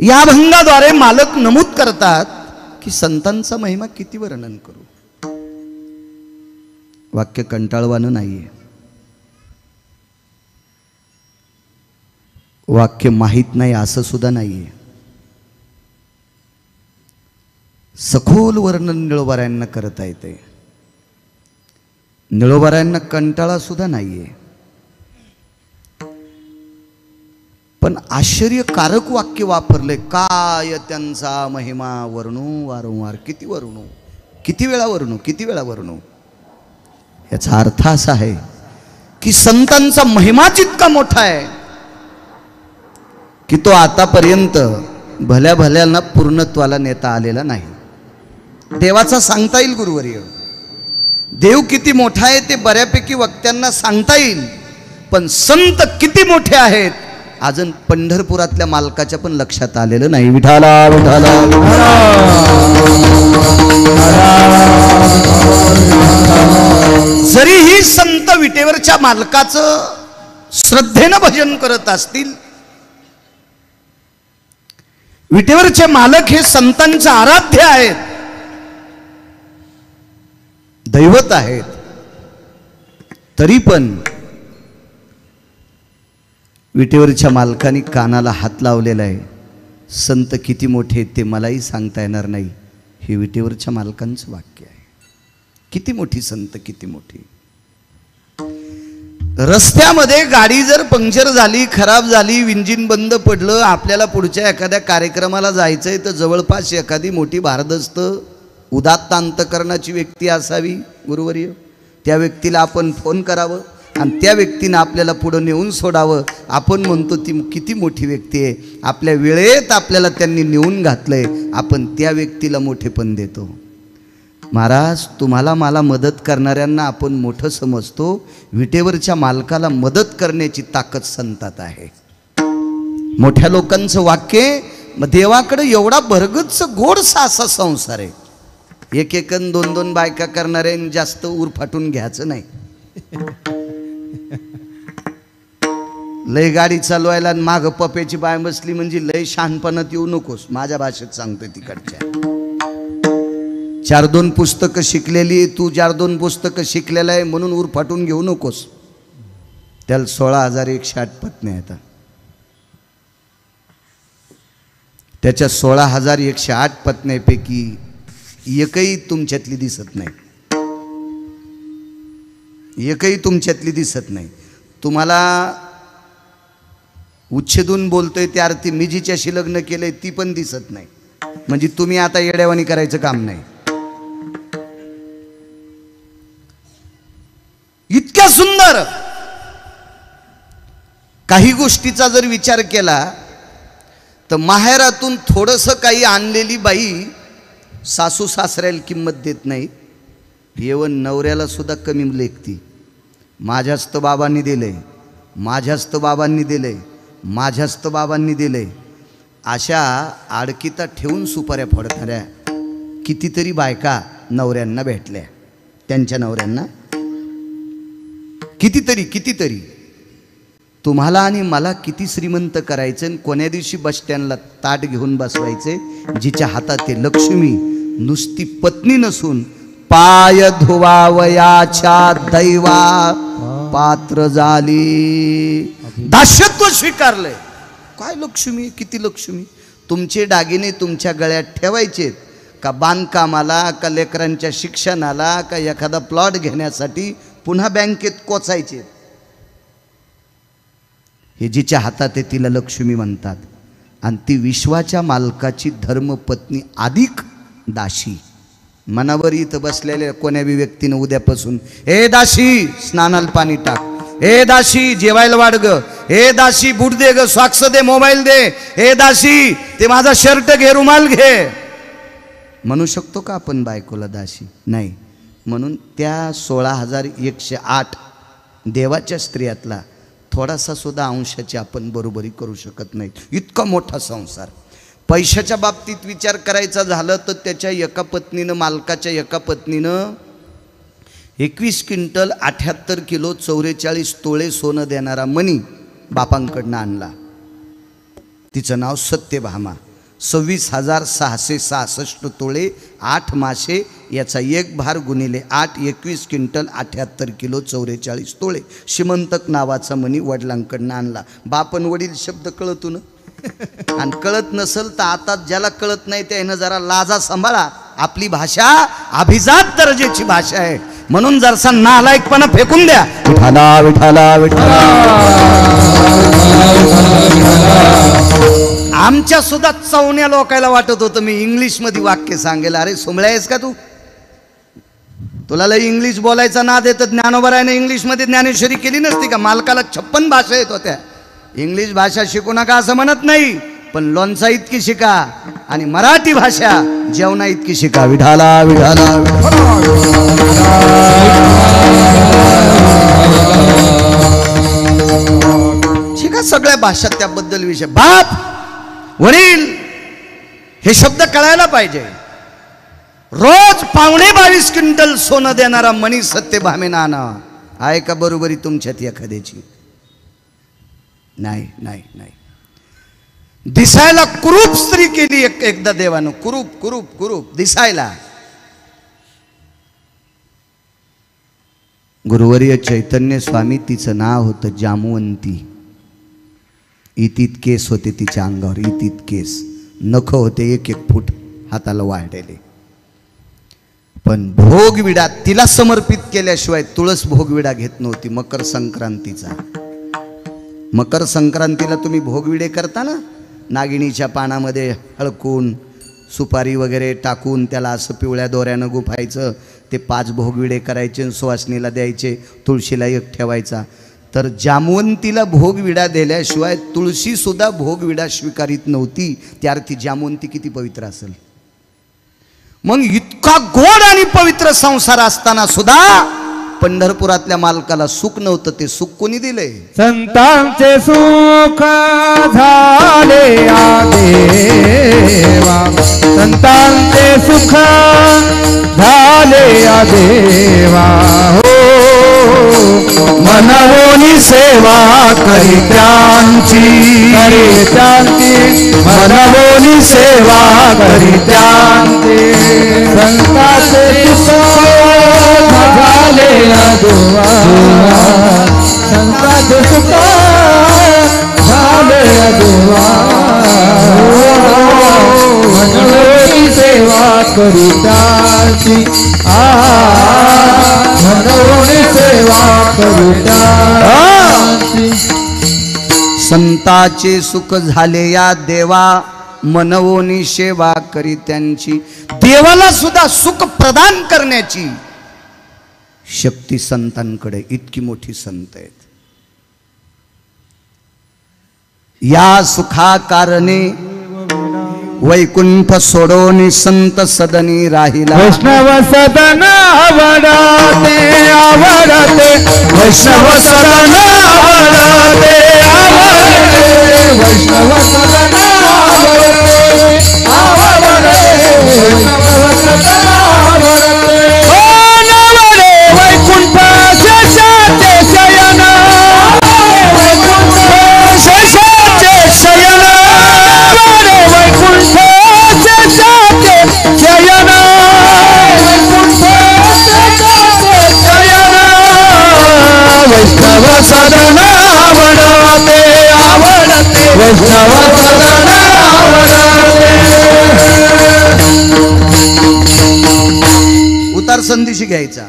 या भंगाद्वारे मालक नमूद करतात की संतांचा महिमा किती वर्णन करू. वाक्य कंटाळवानं नाहीये, वाक्य माहीत नाही असं सुद्धा नाहीये. सखोल वर्णन निळोबाऱ्यांना करता येते. निळोबाऱ्यांना कंटाळा सुद्धा नाहीये. पण आश्चर्यकारक वाक्य वापरले. काय त्यांचा महिमा वर्णू वारंवार, किती वर्णू, किती वेळा वर्णू, किती वेळा वर्णू. याचा अर्थ असा आहे की संतांचा महिमाच इतका मोठा आहे की तो आतापर्यंत भल्या भल्याला पूर्णत्वाला नेता आलेला नाही. देवाचा सांगता येईल गुरुवर्य, देव किती मोठा आहे ते बऱ्यापैकी वक्त्यांना सांगता येईल, पण संत किती मोठे आहेत अजून पंढरपुरातल्या मालकाच्या पण लक्षात आलेलं नाही. विठाला विठाला जरीही संत विटेवरच्या मालकाचं श्रद्धेनं भजन करत असतील, विटेवरचे मालक हे संतांचे आराध्य आहेत, दैवत आहेत, तरी पण विटेवरच्या मालकाने कानाला हात लावलेला आहे. संत किती मोठे ते मलाही सांगता येणार नाही, हे विटेवरच्या मालकांचं वाक्य आहे. किती मोठी संत, किती मोठी. रस्त्यामध्ये गाडी जर पंक्चर झाली, खराब झाली, इंजिन बंद पडलं, आपल्याला पुढच्या एखाद्या कार्यक्रमाला जायचंय तर जवळपास एखादी मोठी भारदस्त उदात्त अंतकरणाची व्यक्ती असावी गुरुवर्य. त्या व्यक्तीला आपण फोन करावं आणि त्या व्यक्तीनं आपल्याला पुढं नेऊन सोडावं. आपण म्हणतो ती किती मोठी व्यक्ती आहे, आपल्या वेळेत आपल्याला त्यांनी नेऊन घातलंय, आपण त्या व्यक्तीला मोठेपण देतो. महाराज, तुम्हाला मला मदत करणाऱ्यांना आपण मोठं समजतो, विटेवरच्या मालकाला मदत करण्याची ताकद संतात आहे. मोठ्या लोकांचं वाक्य, देवाकडे एवढा भरगच्च गोडसा असा संसार आहे. एक एक दोन दोन बायका करणारे जास्त ऊर फाटून घ्यायचं नाही. लय गाडी चालवायला माग पप्याची बाय बसली म्हणजे लय शहाणपणात येऊ नकोस. माझ्या भाषेत सांगतोय तिकडच्या. 4-2 पुस्तकं शिकलेली, तू 4-2 पुस्तकं शिकलेला आहे म्हणून ऊर फाटून घेऊ नकोस. त्याला 16,108 पत्नी आहेत. त्याच्या 16,108 पत्न्यांपैकी एकही तुमच्यातली दिसत नाही, एकही तुमच्यातली दिसत नाही. तुम्हाला उच्छेदून बोलतोय त्या अर्थी मी जिच्याशी लग्न केलंय ती पण दिसत नाही. म्हणजे तुम्ही आता येड्यावानी करायचं काम नाही. इतक्या सुंदर काही गोष्टीचा जर विचार केला तर माहेरातून थोडंसं काही आणलेली बाई सासू सासऱ्याला किंमत देत नाही, येवन नवऱ्याला सुद्धा कमी लेखती. माझ्याच तर बाबांनी दिले, माझ्याच तर बाबांनी दिले, माझ्याच तर बाबांनी दिले, अशा आडकीता ठेवून सुपाऱ्या फोडणाऱ्या कितीतरी बायका नवऱ्यांना भेटल्या. त्यांच्या नवऱ्यांना कितीतरी कितीतरी. तुम्हाला आणि मला किती श्रीमंत करायचं आणि कोण्या दिवशी बस स्टँडला ताट घेऊन बसवायचे, जिच्या हातात ते लक्ष्मी नुसती पत्नी नसून पाय धुवावयाच्या दैवा पात्र झाली. दास्यत्व स्वीकारलंय. काय लक्ष्मी, किती लक्ष्मी. तुमचे दागिने तुमच्या गळ्यात ठेवायचेत का बांधकामाला, का लेकरांच्या शिक्षणाला, का एखादा प्लॉट घेण्यासाठी पुन्हा बँकेत कोचायचे. हे जिच्या हातात आहे तिला लक्ष्मी म्हणतात. आणि ती विश्वाच्या मालकाची धर्मपत्नी अधिक दाशी. मनावर इथं बसलेल्या कोण्या बी व्यक्तीनं उद्यापासून, हे दाशी स्नानाला पाणी टाक, हे दाशी जेवायला वाढ ग, हे दाशी बूट दे ग, सॉक्स दे, मोबाईल दे, हे दाशी ते माझा शर्ट घे, रुमाल घे, म्हणू शकतो का आपण बायकोला दाशी? नाही. म्हणून त्या 16,108 देवाच्या स्त्रियातला थोडासा सुद्धा अंशाची आपण बरोबरी करू शकत नाही. इतका मोठा संसार. पैशाच्या बाबतीत विचार करायचा झालं तर त्याच्या एका पत्नीनं, मालकाच्या एका पत्नीनं 21 क्विंटल 78 किलो 44 तोळे सोनं देणारा मणी बापांकडनं आणला. तिचं नाव सत्यभामा. 26,666 तोळे, 8 मासे, याचा एक भार गुणिले 8, 21 क्विंटल 78 किलो 44 तोळे. श्रीमंतक नावाचा मणी वडिलांकडनं आणला. बापन वडील शब्द कळतो ना, आणि कळत नसल तर आता ज्याला कळत नाही त्यानं जरा लाजा सांभाळा. आपली भाषा अभिजात दर्जाची भाषा आहे, म्हणून जरसा नालायकपणा फेकून द्या. विठाला विठाला विठाला. आमच्या सुद्धा चवण्या लोकायला वाटत होतं मी इंग्लिश मध्ये वाक्य सांगेल. अरे सोमळ्या आहेस का तू? तुला लई इंग्लिश बोलायचा नाद येतं. ज्ञानोबरायाने इंग्लिश मध्ये ज्ञानेश्वरी केली नसती का? मालकाला 56 भाषा येत होत्या. इंग्लिश भाषा शिकू नका असं म्हणत नाही, पण लोणचा इतकी शिका आणि मराठी भाषा जेवणा इतकी शिका. विठाला विठाला शिका सगळ्या भाषा, त्याबद्दल विषय. बाप वडील हे शब्द कळायला पाहिजे. रोज 22.5 क्विंटल सोनं देणारा मणी सत्यभामे नाना आहे का बरोबरी तुमच्यात एखाद्याची? नाही नाही नाही. दिसायला कुरूप स्त्री केली एकदा देवानं. कुरूप कुरूप कुरूप दिसायला. गुरुवर्य चैतन्य स्वामी, तिचं नाव होतं जामवंती. इतीत केस होते तिच्या अंगावर, इतीत केस. नख होते 1-1 फूट हाताला वाढलेले. पण भोगविडा तिला समर्पित केल्याशिवाय तुळस भोगविडा घेत नव्हती. मकर संक्रांतीचा, मकर संक्रांतीला तुम्ही भोगविडे करता ना, नागिणीच्या पानामध्ये हळकून सुपारी वगैरे टाकून त्याला असं पिवळ्या दोऱ्यानं गुफायचं. ते 5 भोगविडे करायचे, सुवासनीला द्यायचे, तुळशीला एक ठेवायचा. तर जामवंतीला भोगविडा दिल्याशिवाय तुळशी सुद्धा भोगविडा स्वीकारित नव्हती. त्या अर्थी जामवंती किती पवित्र असेल. मग इतका गोड आणि पवित्र संसार असताना सुद्धा पंढरपुरातल्या मालकाला सुख नव्हतं. ते सुख कोणी दिले? संतांचे सुख झाले देवा, संतांचे सुख झाले देवा. हो मनवोनी सेवा करित्यांची, मनवोनी सेवा करित्यांची. संतांचे सुख झाले देवा, संतांचे सुख झाले देवा. मनवोनी सेवा करित्यांची, मनवोनी सेवा करित्यांची. संताचे सुख झाले या देवा, मनवोनी सेवा करी त्यांची. देवाला सुद्धा सुख प्रदान करण्याची शक्ती संतांकडे. इतकी मोठी संत आहेत. या सुखा कारणे वैकुंठ सोडोनी संत सदनी राहिला. वैष्णव सदन आवडते आवडते, वैष्णव सदन आवडते आवडते, वैष्णव सदन आवडते आवडते, वैष्णव सदन आवडते. ओ नवरे वैकुंठ शेषाचे शयन, वैकुंठ शेषाचे शयन, वैकुंठ शेषाचे शयन, वैकुंठ शेषाचे शयन. वैष्णव सदन आवडते आवडते, वैष्णव सदन आवडते. उतार संदेशी घ्यायचा.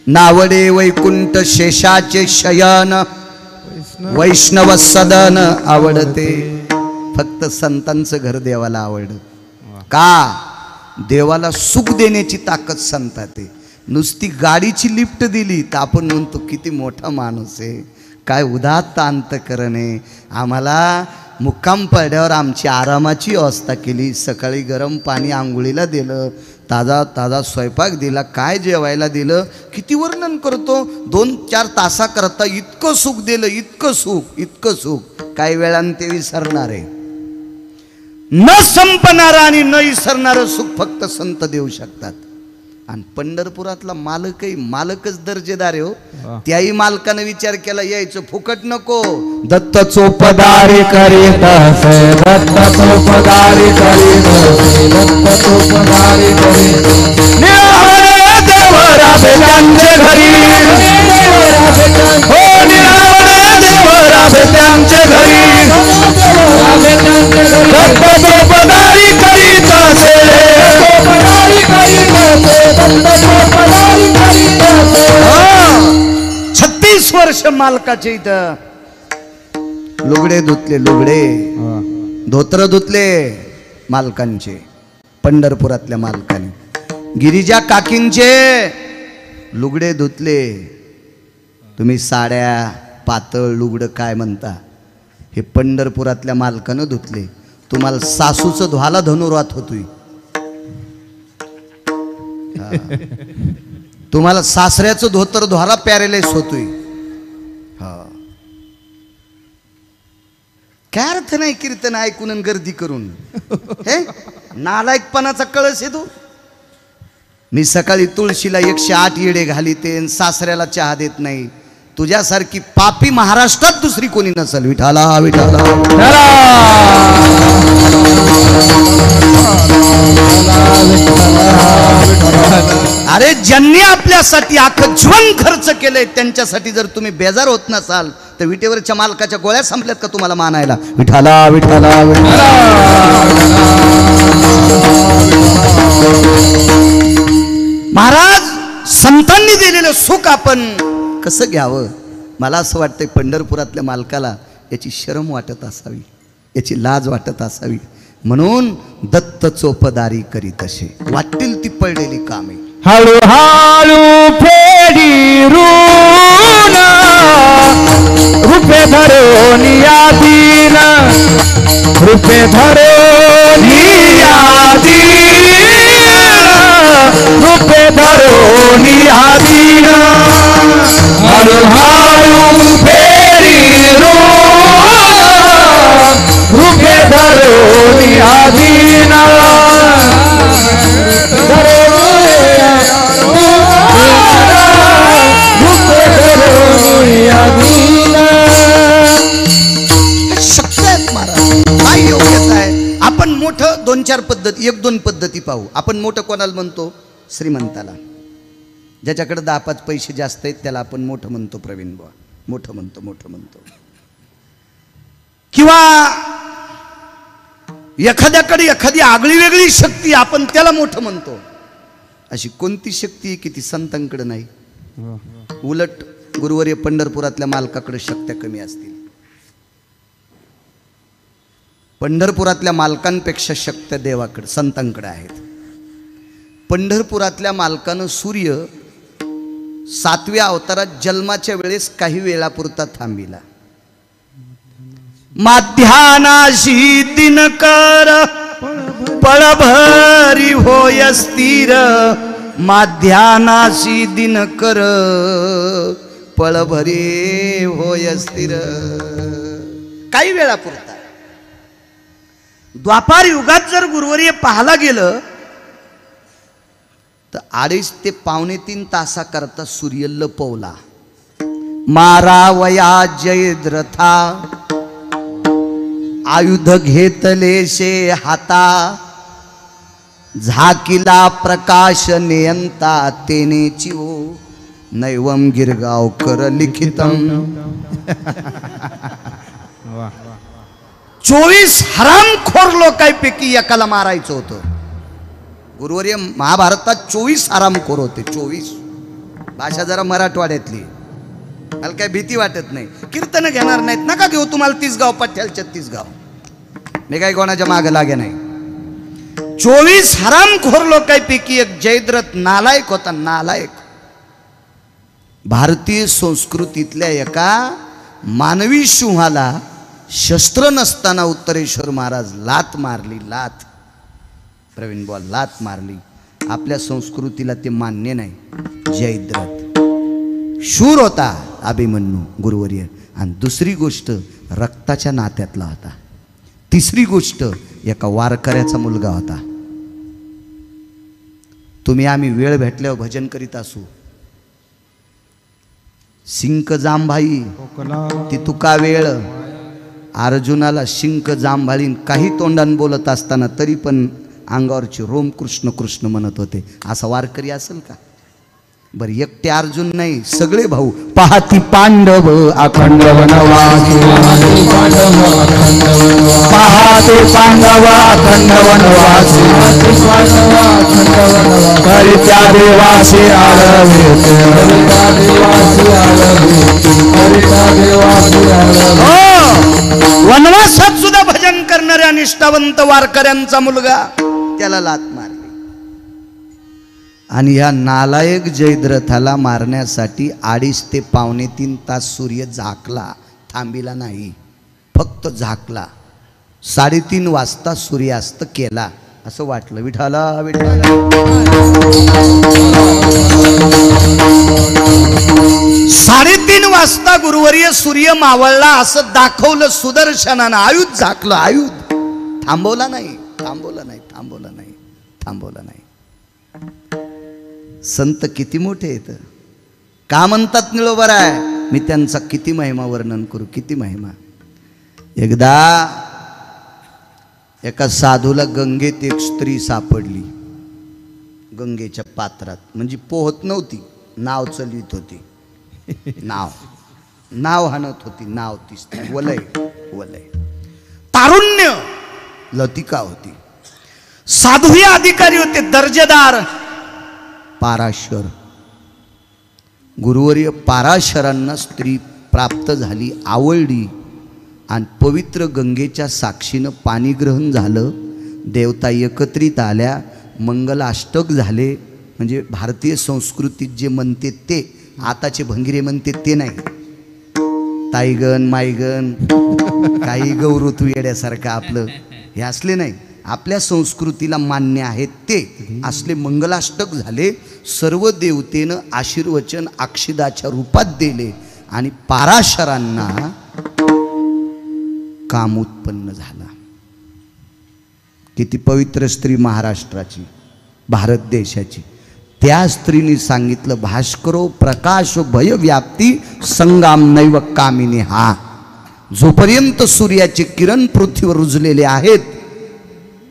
नावडे वैकुंठ शेषाचे शयन, वैष्णव सदन आवडते. फक्त संतांचं घर देवाला आवडत का? देवाला सुख देण्याची ताकद संतात आहे. नुसती गाडीची लिफ्ट दिली तर आपण म्हणतो किती मोठा माणूस आहे, काय उदात्त अंतकरण आहे. आम्हाला मुक्काम पडल्यावर आमची आरामाची व्यवस्था केली. सकाळी गरम पाणी आंघोळीला दिलं, ताजा ताजा स्वयंपाक दिला, काय जेवायला दिलं. किती वर्णन करतो. 2-4 तासाकरता इतकं सुख दिलं, इतकं सुख, इतकं सुख. काही वेळानं ते विसरणार आहे. न संपणारं आणि न विसरणारं सुख फक्त संत देऊ शकतात. आणि पंढरपुरातला मालकही मालकच दर्जेदार आहे हो. त्याही मालकानं विचार केला यायचं फुकट नको, दत्त चोपदारी करीत असे, दत्त चोपदारी करीत असे, दत्त चोपदारी करीत निरावले देव राबे त्यांचे घरी, हो निरावले देव राबे त्यांचे घरी, दत्त चोपदारी करीत असे, चोपदारी करीत असे, दत्त चोपदारी करीत असे. 36 वर्ष मालकाचे इथं लुगडे धुतले, लुगडे धोत्र धुतले मालकांचे, पंढरपुरातल्या मालकाने. गिरिजा काकींचे लुगडे धुतले. तुम्ही साड्या पातळ लुगडं काय म्हणता, हे पंढरपुरातल्या मालकानं धुतले. तुम्हाला सासूचं ध्वाला धनुर्वात होतोय, तुम्हाला सासऱ्याचं धोतर ध्वाला पॅरेलाइस होतोय. काय अर्थ नाही कीर्तन ऐकून आणि गर्दी करून. हे नालायकपणाचा कळस आहे तो. मी सकाळी तुळशीला 108 येडे घालीते आणि सासऱ्याला चहा देत नाही. तुझ्यासारखी पापी महाराष्ट्रात दुसरी कोणी नसल. विठाला विठाला अरे ज्यांनी आपल्यासाठी अख्खं जीवन खर्च केलंय त्यांच्यासाठी जर तुम्ही बेजार होत नसाल तर विटेवरच्या मालकाच्या गोळ्या संपल्यात का तुम्हाला मानायला. विठाला विठाला महाराज संतांनी दिलेलं सुख आपण कसं घ्यावं. मला असं वाटतंय पंढरपुरातल्या मालकाला याची शरम वाटत असावी, याची लाज वाटत असावी. म्हणून दत्त चोपदारी करीत असे, वाटतील ती पडलेली कामे हळूहळू फेडी ऋण रुपे धरून यादीन, रुपे धरून यादीन, रुपे धरून यादीन, हळूहळू फेडी ऋण रुपे धरून यादीन, आपण मोठं 2-4 पद्धती 1-2 पद्धती पाहू. आपण मोठं कोणाला म्हणतो, श्रीमंताला. ज्याच्याकडे 10-5 पैसे जास्त आहेत त्याला आपण मोठं म्हणतो. प्रवीण बुवा मोठं म्हणतो, मोठं म्हणतो. किंवा एखाद्याकडे एखादी आगळी वेगळी शक्ती आपण त्याला मोठं म्हणतो. अशी कोणती शक्ती की ती संतांकडे नाही. उलट गुरुवर्य पंढरपुरातल्या मालकाकडे शक्त्या कमी असतील. पंढरपुरातल्या मालकांपेक्षा शक्त्या देवाकडे संतांकडे आहेत. पंढरपुरातल्या मालकानं सूर्य 7व्या अवतारात जन्माच्या वेळेस काही वेळापुरता थांबिला. माध्यानाशी दिनकर पळभरी होय स्थिर, माध्यानाशी दिनकर पळभरी होय स्थिर. काही वेळापुरता. द्वापार युगात जर गुरुवर्य पाहायला गेलं तर 2.5 ते 2.25 तासाकरता सूर्य लपवला. मारावया जयद्रथा आयुध घेतले शे हाता, झाकिला प्रकाश नियंता तेनेची ओ नैवम गिरगावकर लिखितम. 24 हरामखोर लोकांपैकी एकाला मारायचं होतं. गुरुवर्य महाभारतात 24 हरामखोर होते. 24. भाषा जरा मराठवाड्यातली. मला काय भीती वाटत नाही. कीर्तन घेणार नाहीत नका घेऊ. तुम्हाला 30 गाव पठ्याल 36 गाव. मी काही कोणाच्या मागे लागे नाही. 24 हरामखोर लोकांपैकी एक जयद्रथ नालायक होता. नालायक. भारतीय संस्कृतीतल्या एका मानवी सिंहाला शस्त्र नसताना उत्तरेश्वर महाराज लात मारली. लात. प्रवीण बुवा लात मारली. आपल्या संस्कृतीला ते मान्य नाही. जयद्रथ शूर होता. अभिमन्यू गुरुवर्य. आणि दुसरी गोष्ट रक्ताच्या नात्यातला होता. तिसरी गोष्ट एका वारकऱ्याचा मुलगा होता. तुम्ही आम्ही वेळ भेटल्यावर भजन करीत असू. शिंक जांभाई ती तुका वेळ, अर्जुनाला शिंक जांभाळीन काही तोंडान बोलत असताना तरी पण अंगावरची रोम कृष्ण कृष्ण म्हणत होते. असा वारकरी असेल का? बरं, एकटे अर्जुन नाही, सगळे भाऊ. पाहती पांडव अखंड वनवासी, पाहते पांडव अखंड वनवासी, करित्या देवासी आळवे, वनवासात सुद्धा भजन करणाऱ्या निष्ठावंत वारकऱ्यांचा मुलगा त्याला लात मारली. आणि या नालायक जयद्रथाला मारण्यासाठी 2.5 ते 2.25 तास सूर्य झाकला, थांबिला नाही, फक्त झाकला. 3:30 वाजता सूर्यास्त केला. असं वाटलं विठाला विठाला. 3:30 वाजता गुरुवर्य सूर्य मावळला असं दाखवलं सुदर्शनानं. आयुध झाकलं, आयुध. थांबवला नाही, थांबवला नाही, थांबवला नाही, थांबवला नाही. संत किती मोठे आहेत. का म्हणतात निळोबर आहे? मी त्यांचा किती महिमा वर्णन करू, किती महिमा. एकदा एका साधूला गंगेत एक स्त्री सापडली, गंगेच्या पात्रात. म्हणजे पोहत नव्हती, नाव चालवित होती. नाव हाणत होती, नाव. ती स्त्री वलय वलय, तारुण्य, लतिका होती. साधूही अधिकारी होते, दर्जेदार. पाराशर गुरुवर्य पाराशरांना स्त्री प्राप्त झाली, आवडली आणि पवित्र गंगेच्या साक्षीनं पाणी ग्रहण झालं. देवता एकत्रित आल्या, मंगलाष्टक झाले. म्हणजे भारतीय संस्कृतीत जे म्हणते ते, आताचे भंगिरे म्हणते ते नाही. ताईगण माईगण काही गौरतू येड्यासारखं आपलं हे असले नाही. आपल्या संस्कृतीला मान्य आहेत ते असले मंगलाष्टक झाले. सर्व देवतेनं आशीर्वचन अक्षिदाच्या रूपात दिले आणि पाराशरांना काम उत्पन्न झाला. किती पवित्र स्त्री महाराष्ट्राची, भारत देशाची. त्या स्त्रीने सांगितलं, भास्करो प्रकाश भय व्याप्ती संगाम नैव कामिनी. हा जोपर्यंत सूर्याचे किरण पृथ्वीवर रुजलेले आहेत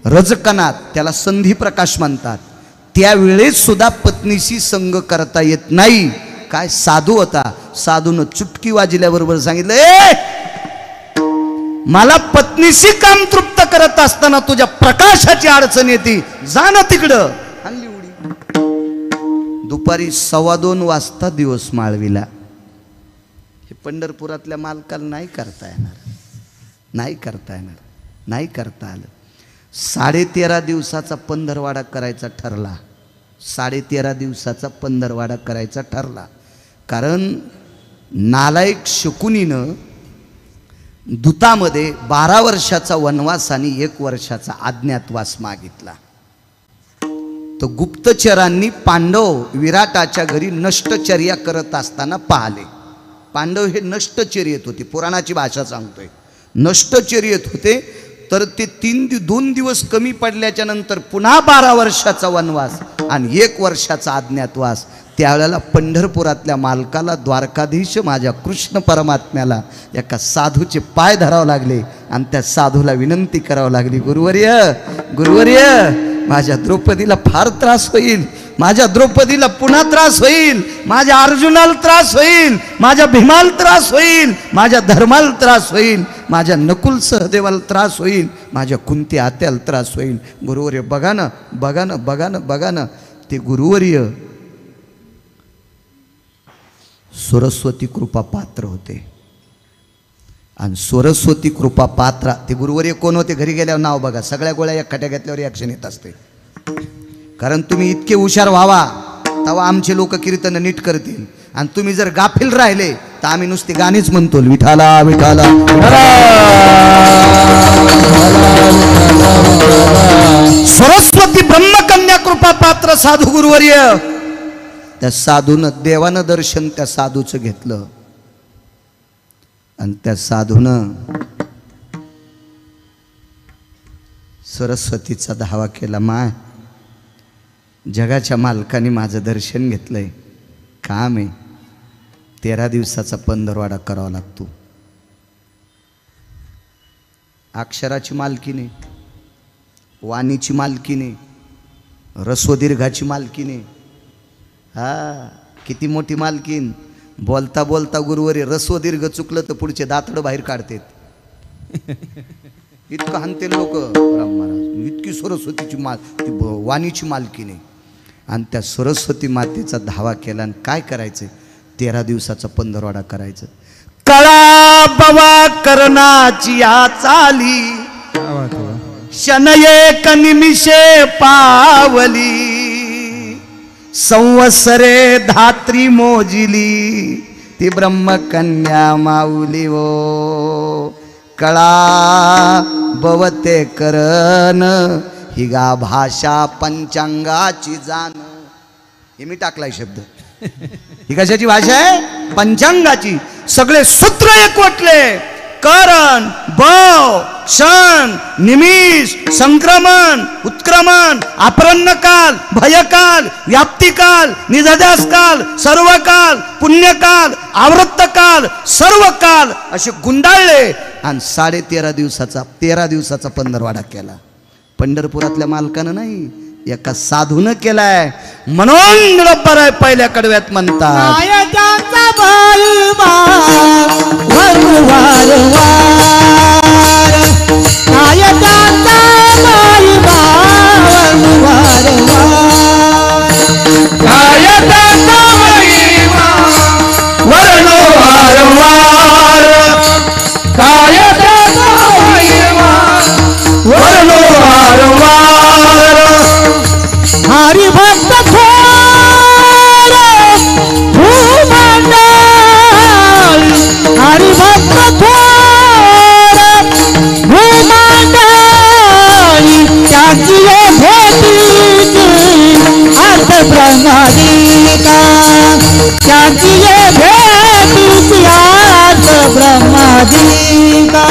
रजकणात, त्याला संधी प्रकाश म्हणतात, त्यावेळेस सुद्धा पत्नीशी संग करता येत नाही. काय साधू होता, साधून चुटकी वाजल्याबरोबर सांगितलं, ए मला पत्नीशी काम तृप्त करत असताना तुझ्या प्रकाशाची अडचण येते, जा ना तिकडं. आणली उडी. दुपारी 2:15 वाजता दिवस माळविला. हे पंढरपुरातल्या मालकाला नाही करता येणार, नाही करता येणार, नाही करता आलं. 13.5 दिवसाचा पंधरवाडा करायचा ठरला. 13.5 दिवसाचा पंधरवाडा करायचा ठरला. कारण नालायक शकुनीनं दूतामध्ये 12 वर्षाचा वनवास आणि 1 वर्षाचा अज्ञातवास मागितला. तो गुप्तचरांनी पांडव विराटाच्या घरी नष्टचर्या करत असताना पाहिले. पांडव हे नष्टचर्येत होते, पुराणाची भाषा सांगतोय, नष्टचर्येत होते. तर ते 2 दिवस कमी पडल्याच्या नंतर पुन्हा 12 वर्षाचा वनवास आणि 1 वर्षाचा अज्ञातवास. त्यावेळेला पंढरपुरातल्या मालकाला, द्वारकाधीश माझ्या कृष्ण परमात्म्याला एका साधूचे पाय धरावं लागले आणि त्या साधूला विनंती करावं लागली, गुरुवर्य गुरुवर्य, माझ्या द्रौपदीला फार त्रास होईल, माझ्या द्रौपदीला पुन्हा त्रास होईल, माझ्या अर्जुनाला त्रास होईल, माझ्या भीमाला त्रास होईल, माझ्या धर्माला त्रास होईल, माझ्या नकुल सहदेवाला त्रास होईल, माझ्या कुंती आत्याला त्रास होईल. गुरुवर्य बघा ना बघा ना बघा ना बघा ना. ते गुरुवर्य सरस्वती कृपा पात्र होते. आणि सरस्वती कृपा पात्र ते गुरुवर्य कोण होते? घरी गेल्यावर नाव बघा, सगळ्या गोळ्या एक खट्या घेतल्यावर ॲक्शन येत असते. कारण तुम्ही इतके हुशार व्हावा तेव्हा आमचे लोक कीर्तन नीट करतील. आणि तुम्ही जर गाफील राहिले तर आम्ही नुसते गाणीच म्हणतो, विठाला विठाला. सरस्वती ब्रह्मकन्या कृपा पात्र साधू गुरुवर्य. त्या साधूनं, देवानं दर्शन त्या साधूचं घेतलं आणि त्या साधूनं सरस्वतीचा धावा केला. माय जगाच्या मालकाने माझं दर्शन घेतलंय, काम आहे, 13 दिवसाचा पंधरवाडा करावा लागतो. अक्षराची मालकीने, वाणीची मालकीने, रस्वदीर्घाची मालकीने. हा, किती मोठी मालकीन. बोलता बोलता गुरुवारी रस्वदीर्घ चुकलं तर पुढचे दातडं बाहेर काढतात. इतकं हानते लोक राम महाराज. इतकी सरस्वतीची ती वाणीची मालकीने. आणि त्या सरस्वती मातेचा धावा केला. आणि काय करायचं, 13 दिवसाचा पंधरवाडा करायचं. कळा बवा करणाची या चाली, शन एक निमिषे पावली, संवत्सरे धात्री मोजिली, ती ब्रह्मकन्या माऊली वो. कळा बवते करण, हिगा भाषा पंचांगाची जाण. हे मी टाकलाय शब्द. ही कशाची भाषा आहे? पंचांगाची. सगळे सूत्र एकवटले. करण, बव, क्षण, निमिष, संक्रमण, उत्क्रमण, अपरण्यकाल, भयकाल, व्याप्तिकाल, निधध्यासकाल, सर्वकाल, पुण्यकाल, आवृत्तकाल, सर्व काल असे गुंडाळले. आणि 13.5 दिवसाचा पंधरवाडा केला. पंढरपुरातल्या मालकानं नाही, एका साधून केलाय. म्हणून बरोबर आहे, पहिल्या कडव्यात म्हणतात, हरिभक्त थोर भूमंडळ, हरिभक्त थोर भूमंडळ, त्याची भेटीची अर्थ ब्रह्मादिका, त्याची भेटीची अर्थ ब्रह्मादिका.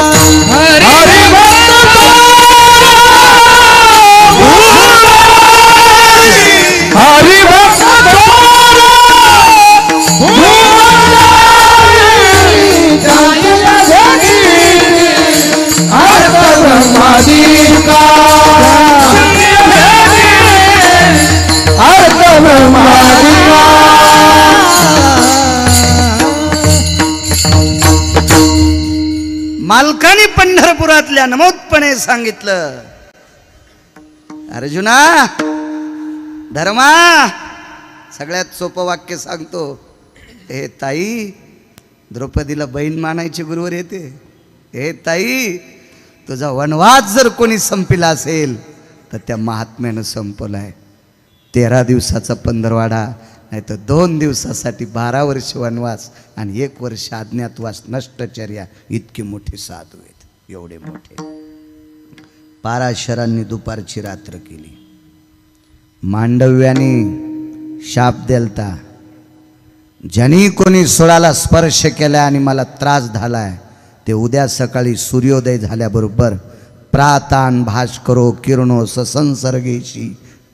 मालकाने पंढरपुरातल्या नमोदपणे सांगितलं, अर्जुना धर्मा, सगळ्यात सोपं वाक्य सांगतो. हे ताई, द्रौपदीला बहीण मानायची गुरुवर येते. हे ताई, तुझा वनवास जर कोणी संपला असेल तर त्या महात्म्यानं संपलाय. 13 दिवसाचा पंधरवाडा, नाही तर 2 दिवसासाठी 12 वर्ष वनवास आणि 1 वर्ष अज्ञातवास, नष्टचर्या. इतके मोठे साधू आहेत, एवढे मोठे. पाराशरांनी दुपारची रात्र केली. मांडव्याने शाप देलता, ज्यांनी कोणी सोळाला स्पर्श केला आणि मला त्रास झालाय ते उद्या सकाळी सूर्योदय झाल्याबरोबर प्रातान भास्करो किरणो ससंसर्गेशी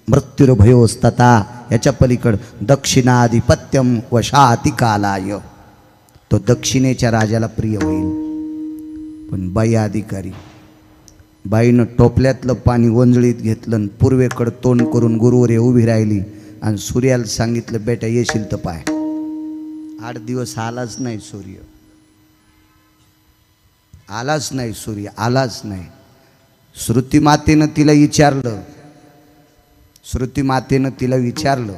मृत्युर्भयोस्तता, याच्या पलीकड दक्षिणाधिपत्यम वशाति कालाय. तो दक्षिणेच्या राजाला प्रिय होईल. पण बाई अधिकारी, बाईनं टोपल्यातलं पाणी वंजळीत घेतलं आणि पूर्वेकडं तोंड करून गुरुवर उभी राहिली आणि सूर्याला सांगितलं, बेटा येशील तर पाय. 8 दिवस आलाच नाही सूर्य, आलाच नाही सूर्य, आलाच नाही. श्रुती मातेनं तिला विचारलं, श्रुती मातेनं तिला विचारलं.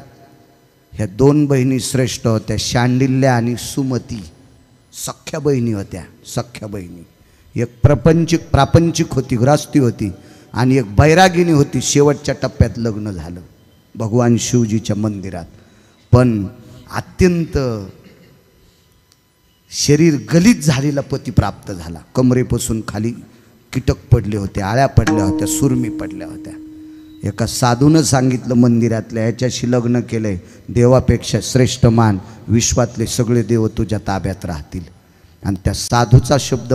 ह्या 2 बहिणी श्रेष्ठ होत्या, शांडिल्य आणि सुमती. सख्या बहिणी होत्या, सख्या बहिणी. एक प्रापंचिक होती, ग्रास्ती होती, आणि एक बैरागिनी होती. शेवटच्या टप्प्यात लग्न झालं भगवान शिवजीच्या मंदिरात. पण अत्यंत शरीर गलित झालेला पती प्राप्त झाला. कमरेपासून खाली कीटक पडले होते, आळ्या पडल्या होत्या, सुरमी पडल्या होत्या. एका साधूनं सांगितलं मंदिरातल्या, ह्याच्याशी लग्न केलंय, देवापेक्षा श्रेष्ठ मान, विश्वातले सगळे देव तुझ्या ताब्यात राहतील. आणि त्या साधूचा शब्द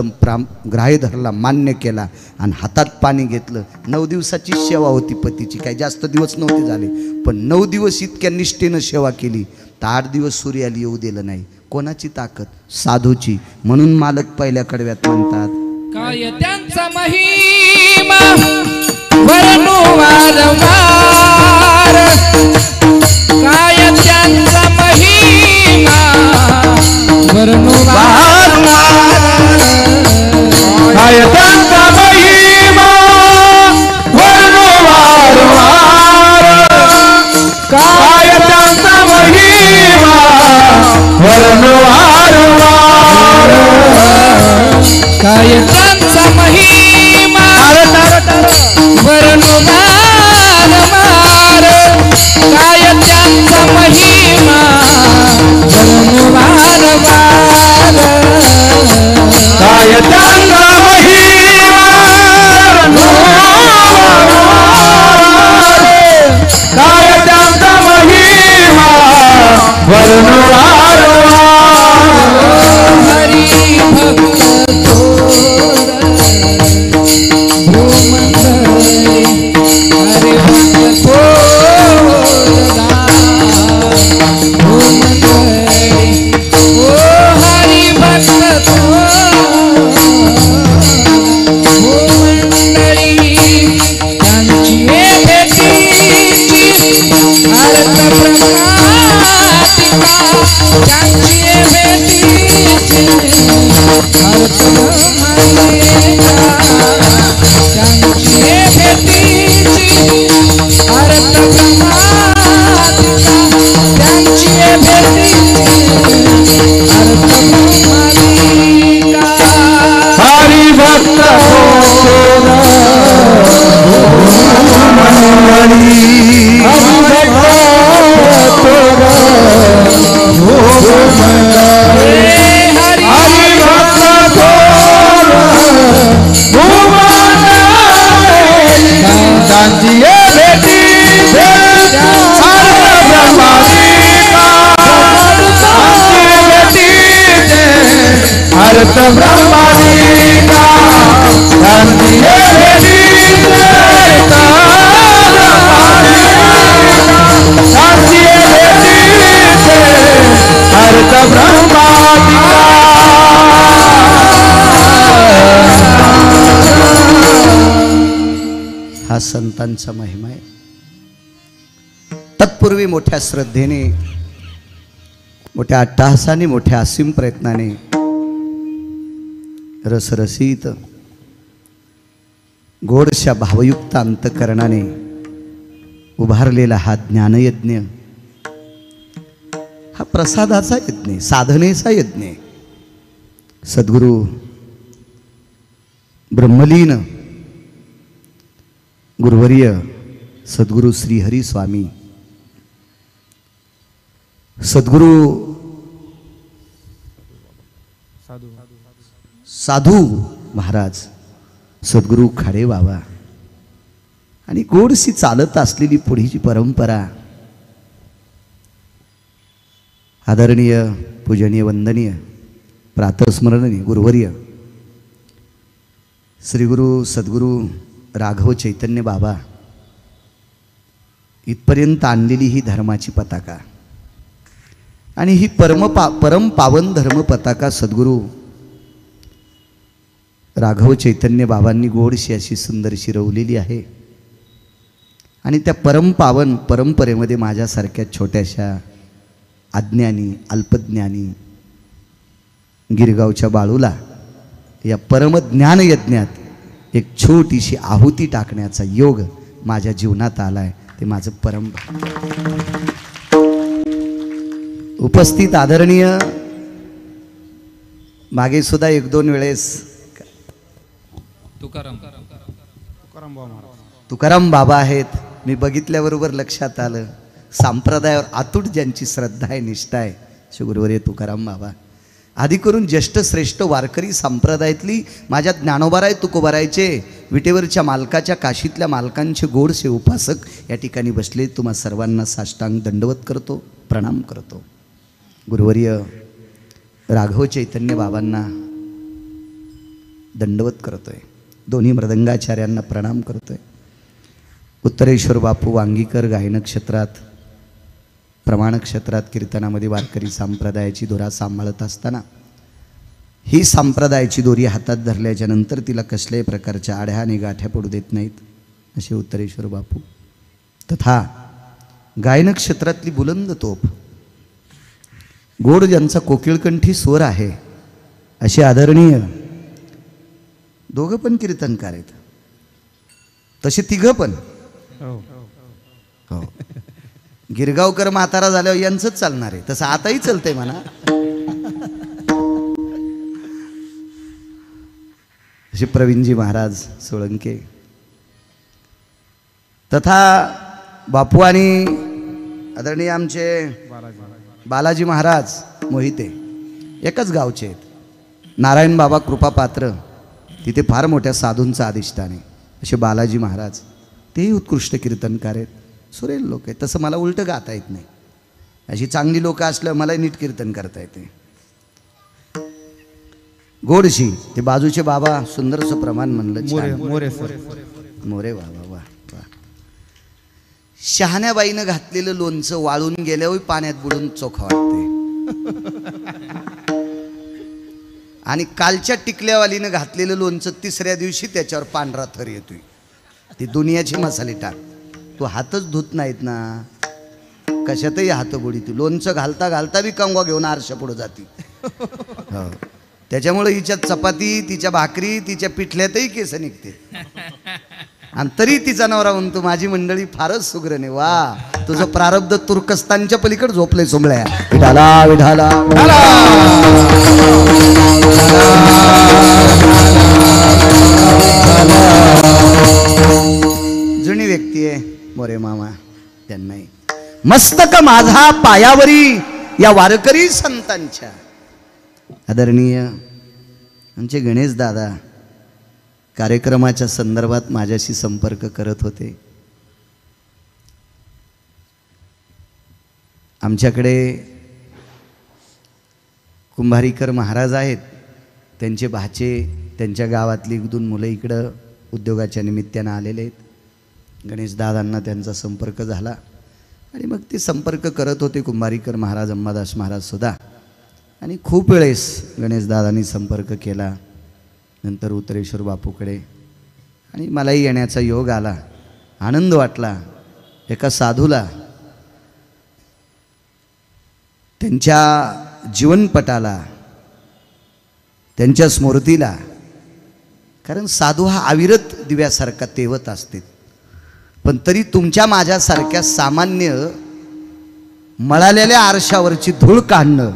ग्राह्य धरला, मान्य केला आणि हातात पाणी घेतलं. 9 दिवसाची सेवा होती पतीची, काही जास्त दिवस नव्हते झाले, पण 9 दिवस इतक्या निष्ठेनं सेवा केली तर 8 दिवस सूर्याला येऊ दिलं नाही. कोणाची ताकद? साधूची. म्हणून मालक पहिल्या कडव्यात म्हणतात, काय त्यांचा महिमा वर्णू वारंवार, काय त्यांचा महिमा वर्णू वारंवार, काय त्यांचा महिमा वर्णू वारंवार, काय त्यांचा महिमा वर्णू वारंवार, काय त्यांचा महिमा वर्णू वारंवार, काय त्यांचा महिमा वर्णू वारंवार, काय त्यांचा महिमा वर्णू वारंवार, काय त्यांचा महिमा वर्णू वारंवार. हरी भक्त हा संतांचा महिमा आहे. तत्पूर्वी मोठ्या श्रद्धेने, मोठ्या अट्टहासाने, मोठ्या असीम प्रयत्नाने, रसरसीत गोडशा भावयुक्त अंतकरणाने उभारलेला हा ज्ञानयज्ञ, हा प्रसादाचा यज्ञ, साधनेचा यज्ञ. सद्गुरु ब्रह्मलीन गुरुवर्य सद्गुरु श्री हरी स्वामी, सद्गुरु साधू महाराज, सद्गुरु खाडे बाबा आणि गोडशी चालत असलेली पुढीची परंपरा, आदरणीय पूजनीय वंदनीय प्रातस्मरणीय गुरुवर्य श्री गुरु सद्गुरु राघव चैतन्य बाबा इथपर्यंत आणलेली ही धर्माची पताका आणि ही परम पावन धर्म पताका सद्गुरु राघव चैतन्य बाबांनी गोडशी अशी सुंदरशी रवलेली आहे. आणि त्या परम पावन परंपरेमध्ये माझ्यासारख्या छोट्याशा अज्ञानी अल्पज्ञानी गिरगावच्या बाळूला या परमज्ञान यज्ञात एक छोटीशी आहुती टाकण्याचा योग माझ्या जीवनात आलाय. ते माझं परम उपस्थित आदरणीय मागे सुद्धा 1-2 वेळेस तुकाराम बाबा आहेत. मी बघितल्याबरोबर लक्षात आलं, संप्रदायावर अतूट ज्यांची श्रद्धा आहे, निष्ठा आहे, श्री गुरुवर्य तुकाराम बाबा. आधी करून ज्येष्ठ श्रेष्ठ वारकरी संप्रदायातली माझ्या ज्ञानोबाराय तुकोबारायचे विटेवरच्या मालकाच्या काशीतल्या मालकांचे गोडसे उपासक या ठिकाणी बसले. तुम्हा सर्वांना साष्टांग दंडवत करतो, प्रणाम करतो. गुरुवर्य राघव चैतन्य बाबांना दंडवत करतोय, दोन्ही मृदंगाचार्यांना प्रणाम करतोय. उत्तरेश्वर बापू वांगीकर गायन क्षेत्रात, प्रमाण क्षेत्रात, कीर्तनामध्ये वारकरी संप्रदायाची दोरा सांभाळत असताना ही संप्रदायाची दोरी हातात धरल्याच्या नंतर तिला कसल्याही प्रकारच्या आढ्या आणि गाठ्या पडू देत नाहीत असे उत्तरेश्वर बापू. तथा गायन क्षेत्रातली बुलंद तोफ, गोड ज्यांचा कोकिळकंठी स्वर आहे असे आदरणीय दोघं पण कीर्तनकार आहेत, तसे तिघं पण. हो, गिरगावकर म्हातारा झाल्यावर यांचंच चालणार आहे, तसं आताही चालतंय म्हणा. असे प्रवीणजी महाराज सोळंके, तथा बापू आणि आदरणीय आमचे बालाजी महाराज मोहिते एकच गावचे आहेत. नारायण बाबा कृपापात्र, तिथे फार मोठ्या साधूंचा अधिष्ठान आहे. असे बालाजी महाराज, तेही उत्कृष्ट कीर्तनकार आहेत, सुरेल लोक आहेत. तसं मला उलटं गाता येत नाही, अशी चांगली लोक असल्यावर मला नीट कीर्तन करता येते. गोडशी ते बाजूचे बाबा सुंदरसं प्रमाण म्हणलं, मोरे बाबा वा वा. शहाण्याबाईनं घातलेलं लोणचं वाळून गेल्यावर पाण्यात बुडून चोखा वाटते, आणि कालच्या टिकल्यावालीनं घातलेलं लोणचं तिसऱ्या दिवशी त्याच्यावर पांढरा थर येतोय. ती दुनियाची मसाले टाक, तू हातच धुत नाहीत ना, कशातही हात बुडी. ती लोणचं घालता घालता बी कंगवा घेऊन आरशा पुढे जाती. हो, त्याच्यामुळे हिच्या चपाती, तिच्या भाकरी, तिच्या पिठल्यातही केस निघते, आणि तरी तिचा नवरा म्हणतो माझी मंडळी फारच सुग्रण आहे. वा, तुझं प्रारब्ध तुर्कस्तानच्या पलीकडे झोपलंय सोमळ्या. विठाला विठाला जुनी व्यक्ती आहे मोरे मामा, त्यांनाही मस्तक माझा पायावरी या वारकरी संतांच्या. आदरणीय आमचे गणेश दादा कार्यक्रमाच्या संदर्भात माझ्याशी संपर्क करत होते. आमच्याकडे कुंभारीकर महाराज आहेत, त्यांचे भाचे, त्यांच्या गावातली 1-2 मुलं इकडं उद्योगाच्या निमित्तानं आलेले आहेत. गणेश दादांना त्यांचा संपर्क झाला आणि मग ते संपर्क करत होते कुंभारीकर महाराज, अंबादास महाराज सुद्धा. आणि खूप वेळेस गणेशदादांनी संपर्क केला, नंतर उत्तरेश्वर बापूकडे, आणि मलाही येण्याचा योग आला. आनंद वाटला. एका साधूला, त्यांच्या जीवनपटाला, त्यांच्या स्मृतीला, कारण साधू हा अविरत दिव्यासारखा तेवत असते, पण तरी तुमच्या माझ्यासारख्या सामान्य मळालेल्या आरशावरची धूळ काढणं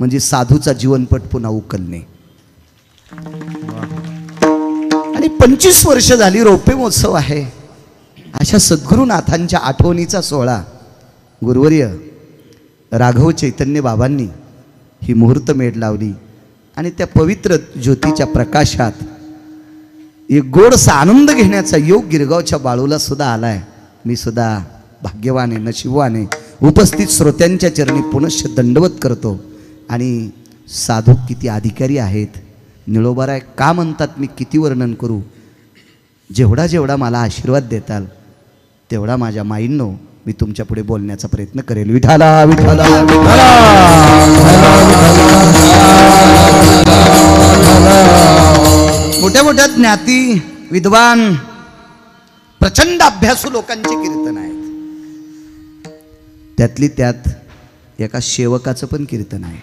म्हणजे साधूचा जीवनपट पुन्हा उकलणे. आणि 25 वर्ष झाली रोपे महोत्सव आहे. अशा सद्गुरुनाथांच्या आठवणीचा सोहळा गुरुवर्य राघव चैतन्य बाबांनी ही मुहूर्तमेढ लावली, आणि त्या पवित्र ज्योतीच्या प्रकाशात एक गोडसा आनंद घेण्याचा योग गिरगावच्या बाळूला सुद्धा आलाय. मी सुद्धा भाग्यवाने, नशिबवाने उपस्थित श्रोत्यांच्या चरणी पुनश्च दंडवत करतो. आणि साधू किती अधिकारी आहेत, निळोबाराय का म्हणतात, मी किती वर्णन करू. जेवढा जेवढा मला आशीर्वाद देताल तेवढा माझ्या माईंनो मी तुमच्या पुढे बोलण्याचा प्रयत्न करेल. विठाला विठाला मोठ्या मोठ्या ज्ञाती, विद्वान, प्रचंड अभ्यासू लोकांचे कीर्तन आहेत. त्यातली त्यात एका सेवकाचं पण कीर्तन आहे.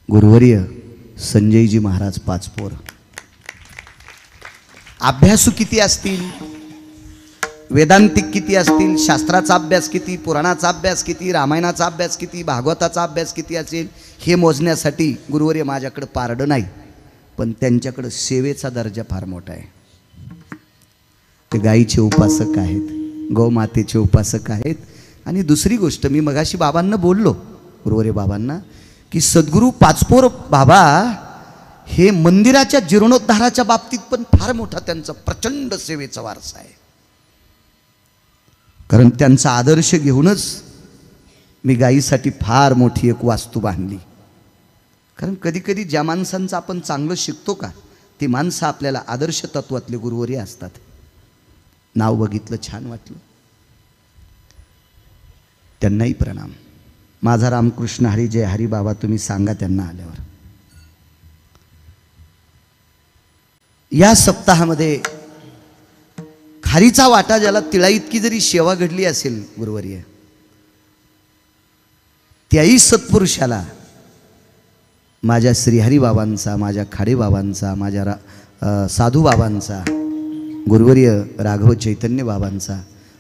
गुरुवर्य संजयजी महाराज पाचपोर. अभ्यासू किती असतील, वेदांतिक किती असतील, शास्त्राचा अभ्यास किती, पुराणाचा अभ्यास किती, रामायणाचा अभ्यास किती, भागवताचा अभ्यास किती असेल हे मोजण्यासाठी गुरुवर्य माझ्याकडे पारडं नाही, पण त्यांच्याकडे सेवेचा दर्जा फार मोठा आहे. ते गाईचे उपासक आहेत, गौमातेचे उपासक आहेत. आणि दुसरी गोष्ट, मी मगाशी बाबांना बोललो, गुरुवर्य बाबांना, की सद्गुरू पाचपोर बाबा हे मंदिराच्या जीर्णोद्धाराच्या बाबतीत पण फार मोठा त्यांचा प्रचंड सेवेचा वारसा आहे. कारण त्यांचा आदर्श घेऊनच मी गाईसाठी फार मोठी एक वास्तू बांधली. कारण कधी कधी ज्या माणसांचं आपण चांगलं शिकतो का ती माणसं आपल्याला आदर्श तत्वातले गुरुवरी असतात. नाव बघितलं, छान वाटलं, त्यांनाही प्रणाम. माझा रामकृष्ण हरी जय हरी बाबा तुम्ही सांगा त्यांना आल्यावर. या सप्ताहामध्ये खारीचा वाटा ज्याला तिळा इतकी जरी सेवा घडली असेल गुरुवर्य, त्याही सत्पुरुषाला माझ्या श्रीहरी बाबांचा, माझ्या खाडे बाबांचा, माझ्या साधू बाबांचा, गुरुवर्य राघव चैतन्य बाबांचा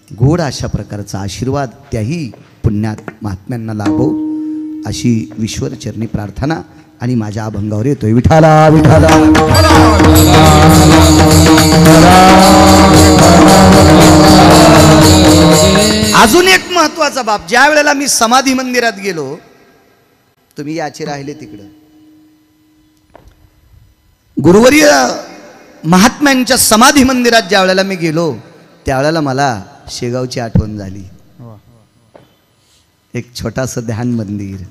गोड अशा प्रकारचा आशीर्वाद त्याही पुण्यात महात्म्यांना लाभो अशी विश्वचरणी प्रार्थना आणि माझ्या अभंगावर येतोय. विठाला विठाला अजून एक महत्वाचा बाब, ज्या वेळेला मी समाधी मंदिरात गेलो, तुम्ही याचे राहिले तिकडं, गुरुवर्य महात्म्यांच्या समाधी मंदिरात ज्या वेळेला मी गेलो त्यावेळेला मला शेगावची आठवण झाली. एक छोटासं ध्यान मंदिर,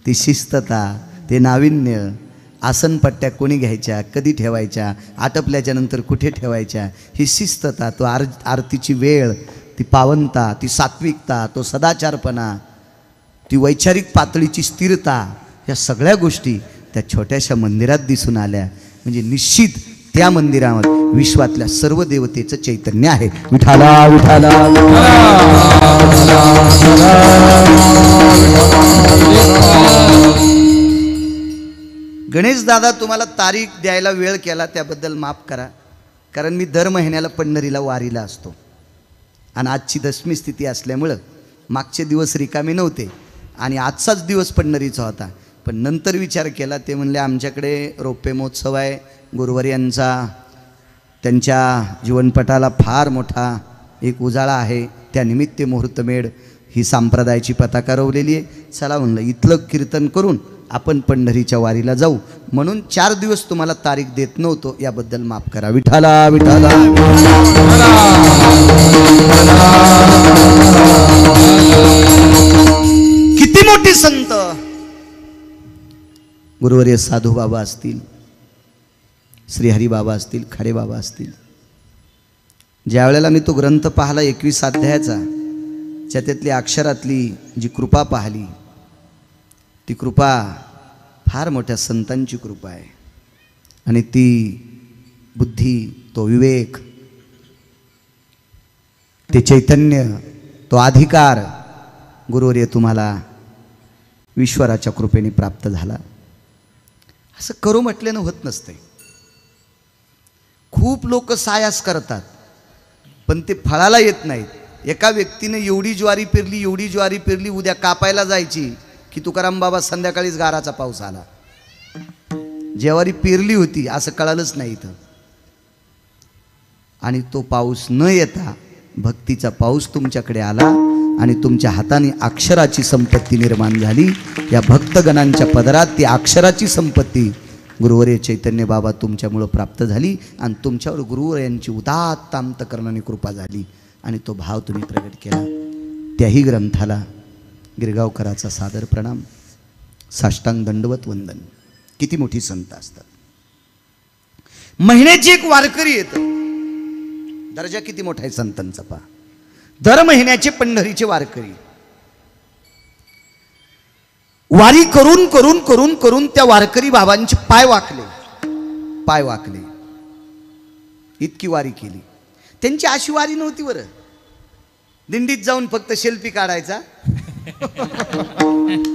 ती शिस्तता, ते नाविन्य, आसनपट्ट्या कोणी घ्यायच्या, कधी ठेवायच्या, आटपल्याच्या नंतर कुठे ठेवायच्या, ही शिस्तता, तो आरतीची वेळ, ती पावनता, ती सात्विकता, तो सदाचारपणा, ती वैचारिक पातळीची स्थिरता, या सगळ्या गोष्टी त्या छोट्याशा मंदिरात दिसून आल्या. म्हणजे निश्चित त्या मंदिरामध्ये विश्वातल्या सर्व देवतेचं चैतन्य आहे. विठाला विठाला गणेश दादा, तुम्हाला तारीख द्यायला वेळ केला त्याबद्दल माफ करा, कारण मी दर महिन्याला पंढरीला वारीला असतो आणि आजची दशमी स्थिती असल्यामुळं मागचे दिवस रिकामे नव्हते आणि आजचाच दिवस पंढरीचा होता. पण नंतर विचार केला, ते म्हणले आमच्याकडे रौप्य महोत्सव आहे गुरुवर्यांचा, त्यांच्या जीवनपटाला फार मोठा एक उजाळा आहे, त्यानिमित्त मुहूर्तमेढ ही संप्रदायाची पताका रोवलेली आहे, चला म्हणलं इथलं कीर्तन करून आपण पंढरीच्या वारीला जाऊ. म्हणून 4 दिवस तुम्हाला तारीख देत नव्हतो, याबद्दल माफ करा. विठाला विठाला किती मोठी संत गुरुवर्य साधू बाबा असतील, श्रीहरी बाबा असतील, खाडे बाबा असतील. ज्या वेळेला मी तो ग्रंथ पाहिला 21 अध्यायाचा, त्यातली अक्षरातली जी कृपा पाहिली, ती कृपा फार मोठ्या संतांची कृपा आहे आणि ती बुद्धी, तो विवेक, ते चैतन्य, तो अधिकार गुरुवर्य तुम्हाला ईश्वराच्या कृपेने प्राप्त झाला. असं करू म्हटल्यानं होत नसते. खूप लोक सायास करतात पण ते फळाला येत नाहीत. एका व्यक्तीने एवढी ज्वारी पेरली, एवढी ज्वारी पेरली, उद्या कापायला जायची की तुकाराम बाबा संध्याकाळीच गाराचा पाऊस आला. ज्वारी पेरली होती असं कळालंच नाही इथं. आणि तो पाऊस न येता भक्तीचा पाऊस तुमच्याकडे आला आणि तुमच्या हाताने अक्षराची संपत्ती निर्माण झाली. या भक्तगणांच्या पदरात ती अक्षराची संपत्ती गुरुवर्य चैतन्य बाबा तुमच्यामुळं प्राप्त झाली आणि तुमच्यावर गुरुवर्यांची उदात्त अंतकरणाने कृपा झाली आणि तो भाव तुम्ही प्रगट केला. त्याही ग्रंथाला गिरगावकराचा सादर प्रणाम, साष्टांग दंडवत वंदन. किती मोठी संत असतात. महिन्याची एक वारकरी येतं, दर्जा किती मोठा आहे संतांचा पहा. दर महिन्याचे पंढरीचे वारकरी वारी करून करून करून करून त्या वारकरी बाबांचे पाय वाकले. इतकी वारी केली. त्यांची अशी वारी नव्हती बरं, दिंडीत जाऊन फक्त सेल्फी काढायचा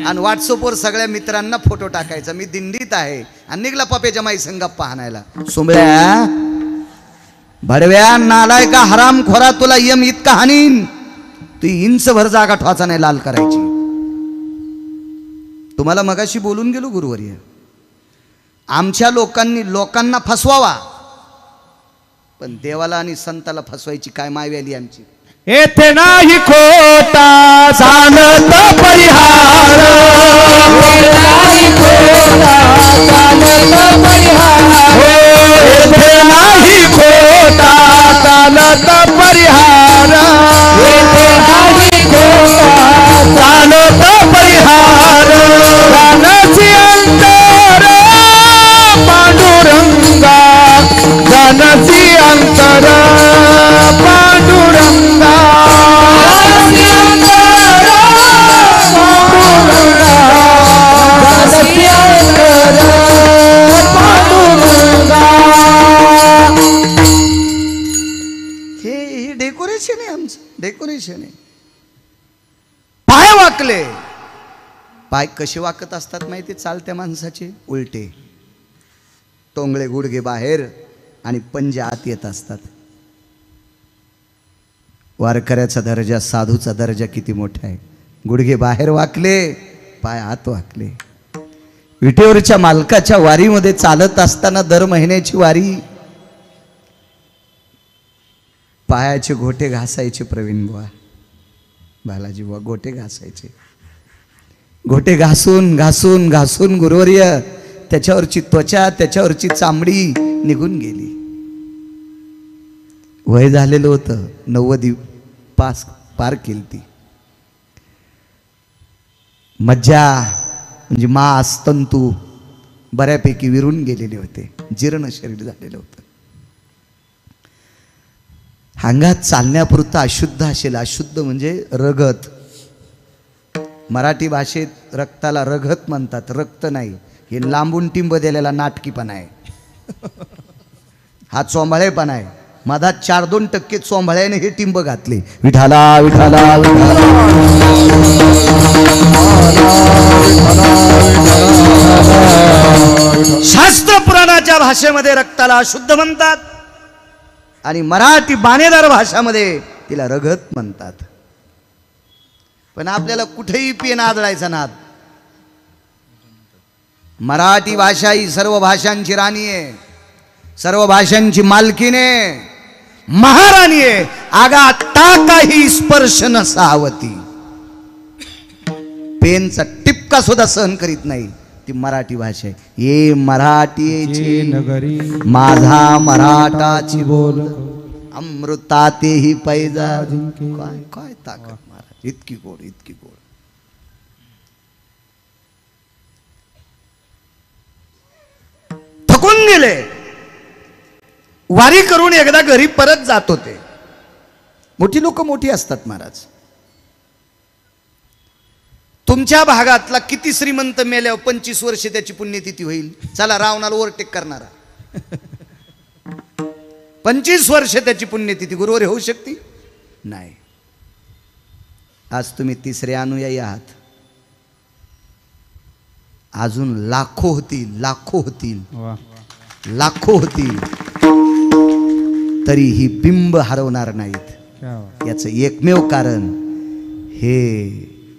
आणि व्हॉट्सअपवर सगळ्या मित्रांना फोटो टाकायचा, मी दिंडीत आहे, आणि निघला पप्याच्या माई संग पाहण्याला. सोंबळ्या भडव्या नालाय का हराम खोरा, तुला यम इतका हानीन, तू इंच भर जागा ठोचा नाही लाल करायची. तुम्हाला मगाशी बोलून गेलो गुरुवर्य, आमच्या लोकांना फसवावा पण देवाला आणि संताला फसवायची काय मायव्याली आमची. येथे नाही खोटा जाणत परिहार, येथे नाही खोटा जाणत परिहार, येथे नाही खोटा जाणत परिहार, ज्ञानाची अंतर डेकोरेशन आहे. पाय वाकले. पाय कसे वाकत असतात माहिती? चालत्या माणसाचे उलटे, टोंगळे गुडघे बाहेर आणि पंजे आत येत असतात. वारकऱ्याचा दर्जा, साधूचा दर्जा किती मोठा आहे. गुडघे बाहेर वाकले, पाय आत वाकले. विटेवरच्या मालकाच्या वारीमध्ये चालत असताना दर महिन्याची वारी, पायाचे घोटे घासायचे प्रवीण बुवा, बालाजी बुवा घोटे घासायचे. घोटे घासून घासून घासून गुरुवर्य त्याच्यावरची त्वचा, त्याच्यावरची चामडी निघून गेली. वय झालेलं होतं, 90 पार केली ती. मज्जा म्हणजे मांस तंतू बऱ्यापैकी विरून गेलेले होते, जीर्ण शरीर झालेलं होतं. अंगात चालण्यापुरतं अशुद्ध असेल. अशुद्ध म्हणजे रगत. मराठी भाषेत रक्ताला रगत म्हणतात, रक्त नाही. हे लांबून टिंब दिलेला नाटकीपणा आहे, हा चोंबाळेपणा आहे. मधात 4-2% चोंबाळ्याने हे टिंब घातले. विठाला विठाला शास्त्र पुराणाच्या भाषेमध्ये रक्ताला अशुद्ध म्हणतात आणि मराठी बाणेदार भाषामध्ये तिला रगत म्हणतात. पण आपल्याला कुठेही पेन आदळायचा नाद. मराठी भाषा ही सर्व भाषांची राणी आहे, सर्व भाषांची मालकीने महाराणी आहे. आगा काही स्पर्श नसावती, पेनचा टिपका सुद्धा सहन करीत नाही ती मराठी भाषा आहे. ये मराठीची नगरी माझा मराठाची बोल, अमृतातेही पैजा. काय काय ताकद महाराज, इतकी गोड, इतकी गोड. थकून गेले. वारी करून एकदा घरी परत जात होते. मोठी लोक मोठी असतात महाराज. तुमच्या भागातला किती श्रीमंत मेल्यावर 25 वर्ष त्याची पुण्यतिथी होईल? चला रावणाला ओव्हरटेक करणारा 25 वर्ष त्याची पुण्यतिथी गुरुवारी होऊ शकते? नाही. आज तुम्ही तिसरे अनुयायी आहात, अजून लाखो होतील, लाखो होतील, लाखो होतील, तरी ही बिंब हरवणार नाहीत. याचं एकमेव कारण हे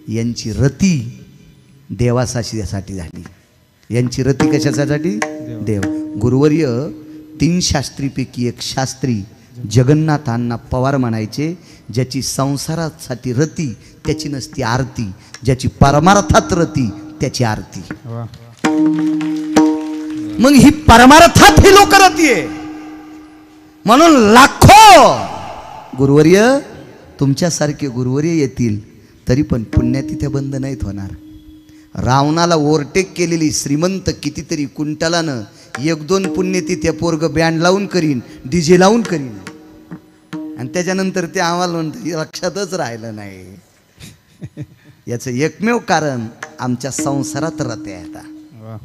यांची रती देवासाठी झाली. यांची रती कशासाठी? देव. गुरुवर्य 3 शास्त्रीपैकी एक शास्त्री जगन्नाथ अण्णा पवार म्हणायचे, ज्याची संसारासाठी रती त्याची नसती आरती, ज्याची परमार्थात रती त्याची आरती. मग ही परमार्थात ही लोक रती आहे म्हणून लाखो गुरुवर्य तुमच्यासारखे गुरुवर्य येतील, तरी पण पुण्यतिथ्या बंद नाहीत होणार. रावणाला ओव्हरटेक केलेली श्रीमंत कितीतरी कुंटलानं 1-2 पुण्यतिथ्या पोरग बँड लावून करीन, डीजे लावून करीन, आणि त्याच्यानंतर ते आम्हाला म्हणतात लक्षातच राहिलं नाही. याचं एकमेव कारण आमच्या संसारात रते आहे. आता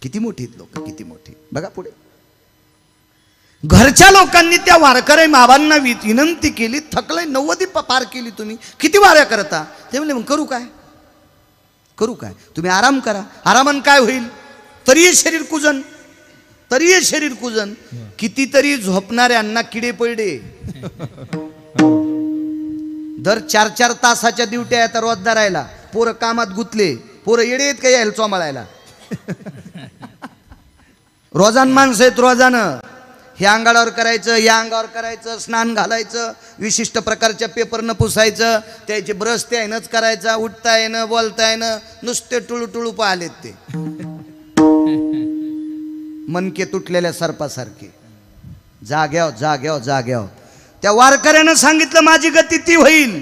किती मोठी लोक, किती मोठी. बघा पुढे. घरच्या लोकांनी त्या वारकरी बाबांना विनंती केली, थकलंय, 90 पार केली तुम्ही, किती वाऱ्या करता? ते म्हणले मग करू काय, करू काय? तुम्ही आराम करा. आरामानं काय होईल? तरी शरीर कुजन, तरी शरीर कुजन. कितीतरी झोपणाऱ्यांना किडे पडले. दर 4-4 तासाच्या ड्युट्या येतात रोज धरायला. पोरं कामात गुतले, पोरं येडे आहेत का यायला चोमाळायला? रोजान माणसं आहेत, रोजानं हे अंगावर करायचं, या अंगावर करायचं, स्नान घालायचं, विशिष्ट प्रकारच्या पेपरनं पुसायचं, त्याचे ब्रश त्यानंच करायचा, उठता येणं, बोलता येणं, नुसते टुळू पाहिलेत ते मनके तुटलेल्या सर्पासारखे. जाग्याव जाग्याव जाग्याव. त्या वारकऱ्यानं सांगितलं माझी गती ती होईल,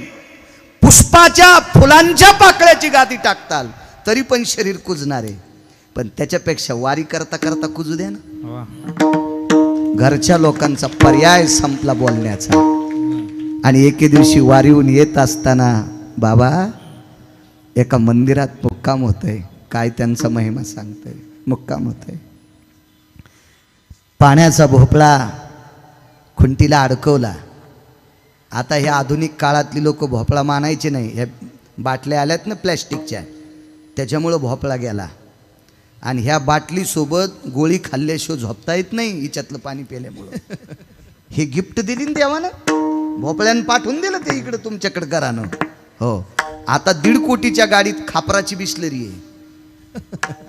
पुष्पाच्या फुलांच्या पाकळ्याची गादी टाकताल तरी पण शरीर कुजणारे, पण त्याच्यापेक्षा वारी करता करता कुजू द्या ना. घरच्या लोकांचा पर्याय संपला बोलण्याचा. आणि एके दिवशी वारीहून येत असताना बाबा एका मंदिरात मुक्काम होतंय. काय त्यांचा महिमा सांगतोय. मुक्काम होतंय. पाण्याचा भोपळा खुंटीला अडकवला आता ह्या आधुनिक काळातली लोक भोपळा मानायचे नाही. ह्या बाटल्या आल्यात ना प्लॅस्टिकच्या, त्याच्यामुळं भोपळा गेला. आणि ह्या बाटलीसोबत गोळी खाल्ल्याशिवाय झोपता येत नाही हिच्यातलं पाणी प्यायल्यामुळं. हे गिफ्ट दिली ना देवानं, भोपळ्यानं पाठवून दिलं ते इकडं तुमच्याकडं घरानं. हो, आता 1.5 कोटीच्या गाडीत खापराची बिस्लरी आहे.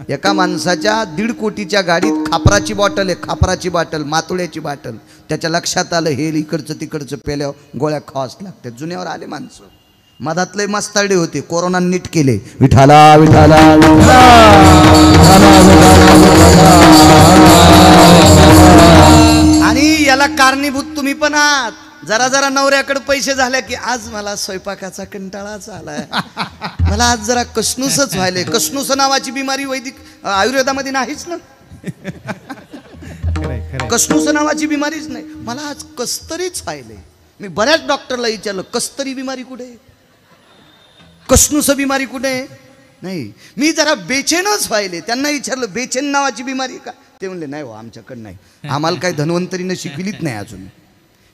एका माणसाच्या 1.5 कोटीच्या गाडीत खापराची बॉटल आहे, खापराची बॉटल, मातुळ्याची बॉटल. त्याच्या लक्षात आलं हे इकडचं तिकडचं पेल्यावर गोळ्या खावाच लागतात. जुन्यावर आले माणसं. मधातले मस्ताडे होते, कोरोना नीट केले. विठाला विठाला आणि याला कारणीभूत तुम्ही पण आहात. जरा जरा नवऱ्याकडे पैसे झाले की आज मला स्वयंपाकाचा कंटाळाच आलाय, मला आज जरा कसणूसच व्हायले. कसणूस नावाची बिमारी वैदिक आयुर्वेदामध्ये नाहीच ना. कसणूस नावाची बिमारीच नाही. मला आज कस्तरीच व्हायले. मी बऱ्याच डॉक्टरला विचारलं कस्तरी बिमारी कुठे, कसणूस बिमारी कुठे. नाही, मी जरा बेचैनच व्हायले. त्यांना विचारलं बेचैन नावाची बिमारी का, ते म्हणले नाही हो आमच्याकडे नाही, आम्हाला काही धन्वंतरीनं शिकविलीच नाही अजून.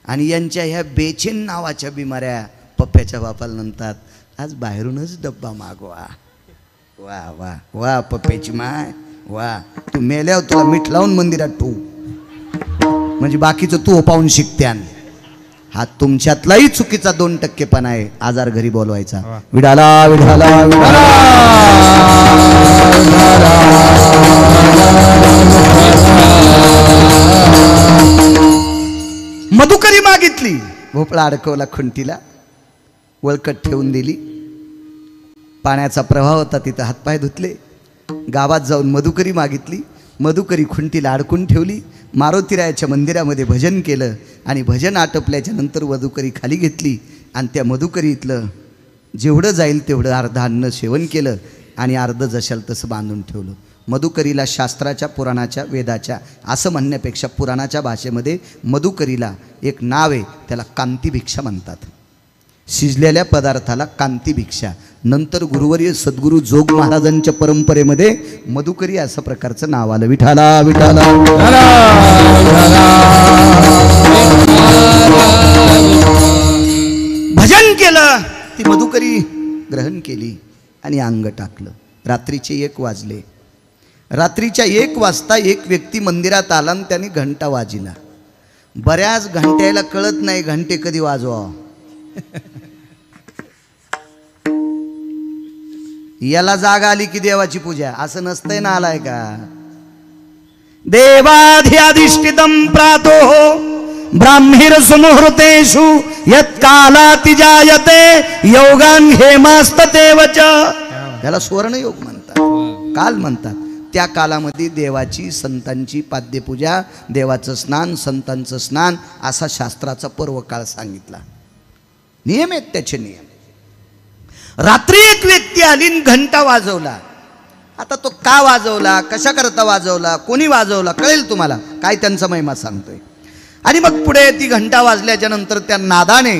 आणि यांच्या ह्या बेचैन नावाच्या बिमाऱ्या पप्प्याच्या बापाला म्हणतात आज बाहेरूनच डब्बा मागवा. वा वा वा पप्प्याची माय वा, तू मेल्यावर तुला मीठ लावून मंदिरात ठेवू, म्हणजे बाकीचं तू पाहून शिकत्यान. हा तुमच्यातलाही चुकीचा 2% आहे. आजार घरी बोलवायचा. विडाला विडाला विडाला मधुकरी मागितली, भोपळा अडकवला खुंटीला, वळकट ठेवून दिली. पाण्याचा प्रवाह होता तिथं, हातपाय धुतले. गावात जाऊन मधुकरी मागितली, मधुकरी खुंटीला अडकून ठेवली. मारुतीरायाच्या मंदिरामध्ये भजन केलं आणि भजन आटपल्याच्या नंतर मधुकरी खाली घेतली आणि त्या मधुकरीतलं जेवढं जाईल तेवढं अर्ध अन्न सेवन केलं आणि अर्ध जशाल तसं बांधून ठेवलं. मधुकरीला शास्त्राच्या, पुराणाच्या, वेदाच्या असं म्हणण्यापेक्षा पुराणाच्या भाषेमध्ये मधुकरीला एक नाव आहे, त्याला कांतिभिक्षा म्हणतात. शिजलेल्या पदार्थाला कांतिभिक्षा. नंतर गुरुवर्य सद्गुरू जोग महाराजांच्या परंपरेमध्ये मधुकरी असं प्रकारचं नाव आलं. विठाला विठाला भजन केलं, ती मधुकरी ग्रहण केली आणि अंग टाकलं. रात्रीचे 1 वाजले. रात्रीच्या 1 वाजता एक व्यक्ती मंदिरात आला आणि त्याने घंटा वाजिला. बऱ्याच घंट्याला कळत नाही घंटे कधी वाजवा. याला जाग आली की देवाची पूजा, असं नसतंय ना. आलाय का देवाधिष्ठितम प्रातो ब्राह्मीर सुमुहूर्तेषु यत्कालाति जायते योगान हेमास्ततेवच. त्याला सुवर्णयोग म्हणतात, काल म्हणतात. त्या कालामध्ये देवाची, संतांची पाद्यपूजा, देवाचं स्नान, संतांचं स्नान असा शास्त्राचा पर्व काळ सांगितला. नियम आहेत त्याचे नियम. रात्री एक व्यक्ती आली आणि घंटा वाजवला. आता तो का वाजवला, कशा करता वाजवला, कोणी वाजवला कळेल तुम्हाला, काय त्यांचा महिमा सांगतोय. आणि मग पुढे ती घंटा वाजल्याच्या नंतर त्या नादाने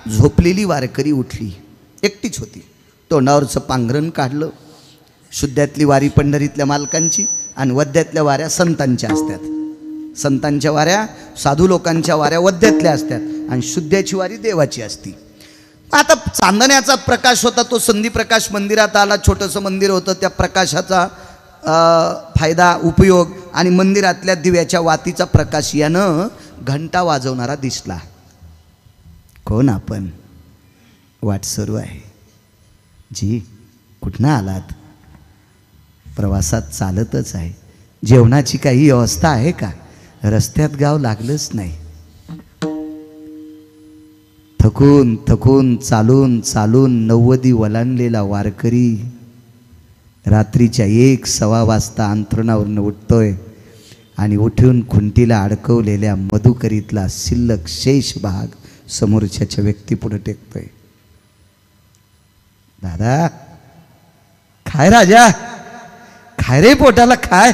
झोपलेली वारकरी उठली. एकटीच होती. तोंडावरचं पांघरण काढलं. शुद्ध्यातली वारी पंढरीतल्या मालकांची आणि वद्यातल्या वाऱ्या संतांच्या असतात. संतांच्या वाऱ्या, साधू लोकांच्या वाऱ्या वद्यातल्या असतात आणि शुद्ध्याची वारी देवाची असती. आता चांदण्याचा प्रकाश होता, तो संधी प्रकाश मंदिरात आला. छोटंसं मंदिर होतं, त्या प्रकाशाचा फायदा, उपयोग आणि मंदिरातल्या दिव्याच्या वातीचा प्रकाश यानं घंटा वाजवणारा दिसला. कोण आपण? वाट सुरू आहे. जी कुठनं आलात? प्रवासात चालतच आहे. जेवणाची काही व्यवस्था आहे का? रस्त्यात गाव लागलंच नाही. थकून थकून चालून चालून 90 वलांडलेला वारकरी रात्रीच्या 1-1:15 वाजता अंथरुणावरून उठतोय आणि उठून खुंटीला अडकवलेल्या मधुकरीतला शिल्लक शेष भाग समोरच्या व्यक्तीपुढे टेकतोय. दादा खाय, राजा खाय रे, पोटाला खाय.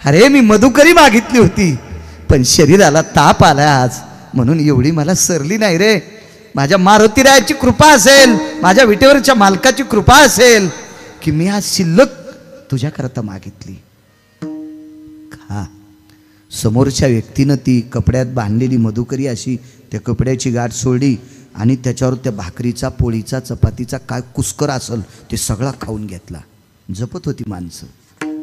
अरे मी मधुकरी मागितली होती पण शरीराला ताप आला आज, म्हणून एवढी मला सरली नाही रे. माझ्या मारुतीरायाची कृपा असेल, माझ्या विटेवरच्या मालकाची कृपा असेल की मी आज शिल्लक तुझ्याकरता मागितली. खा. समोरच्या व्यक्तीनं ती कपड्यात बांधलेली मधुकरी अशी त्या कपड्याची गाठ सोडली आणि त्याच्यावर त्या भाकरीचा, पोळीचा, चपातीचा काय कुस्कर असेल ते सगळा खाऊन घेतला. जपत होती माणसं.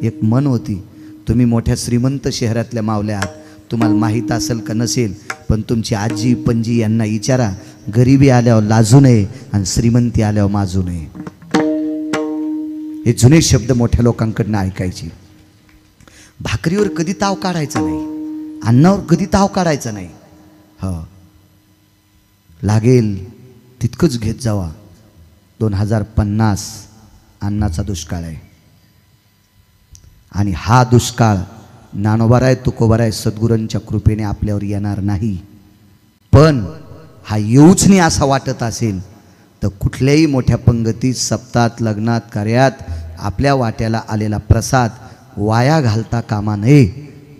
एक मन होती. तुम्ही मोठ्या श्रीमंत शहरातल्या मावल्या आहात, तुम्हाला माहीत असेल का नसेल, पण तुमची आजी पणजी यांना विचारा, गरिबी आल्यावर लाजू नये आणि श्रीमंती आल्यावर माजू नये. हे जुने शब्द मोठ्या लोकांकडनं ऐकायचे. भाकरीवर कधी ताव काढायचा नाही, अन्नावर कधी ताव काढायचा नाही. हो, लागेल तितकंच घेत जावा. 2050 अन्नाचा दुष्काळ आहे आणि हा दुष्काळ ज्ञानोबाराय तुकोबाराय सद्गुरूंच्या कृपेने आपल्यावर येणार नाही. पण हा येऊच नाही असं वाटत असेल तर कुठल्याही मोठ्या पंगतीत, सप्ताहात, लग्नात, कार्यात आपल्या वाट्याला आलेला प्रसाद वाया घालता कामा नये.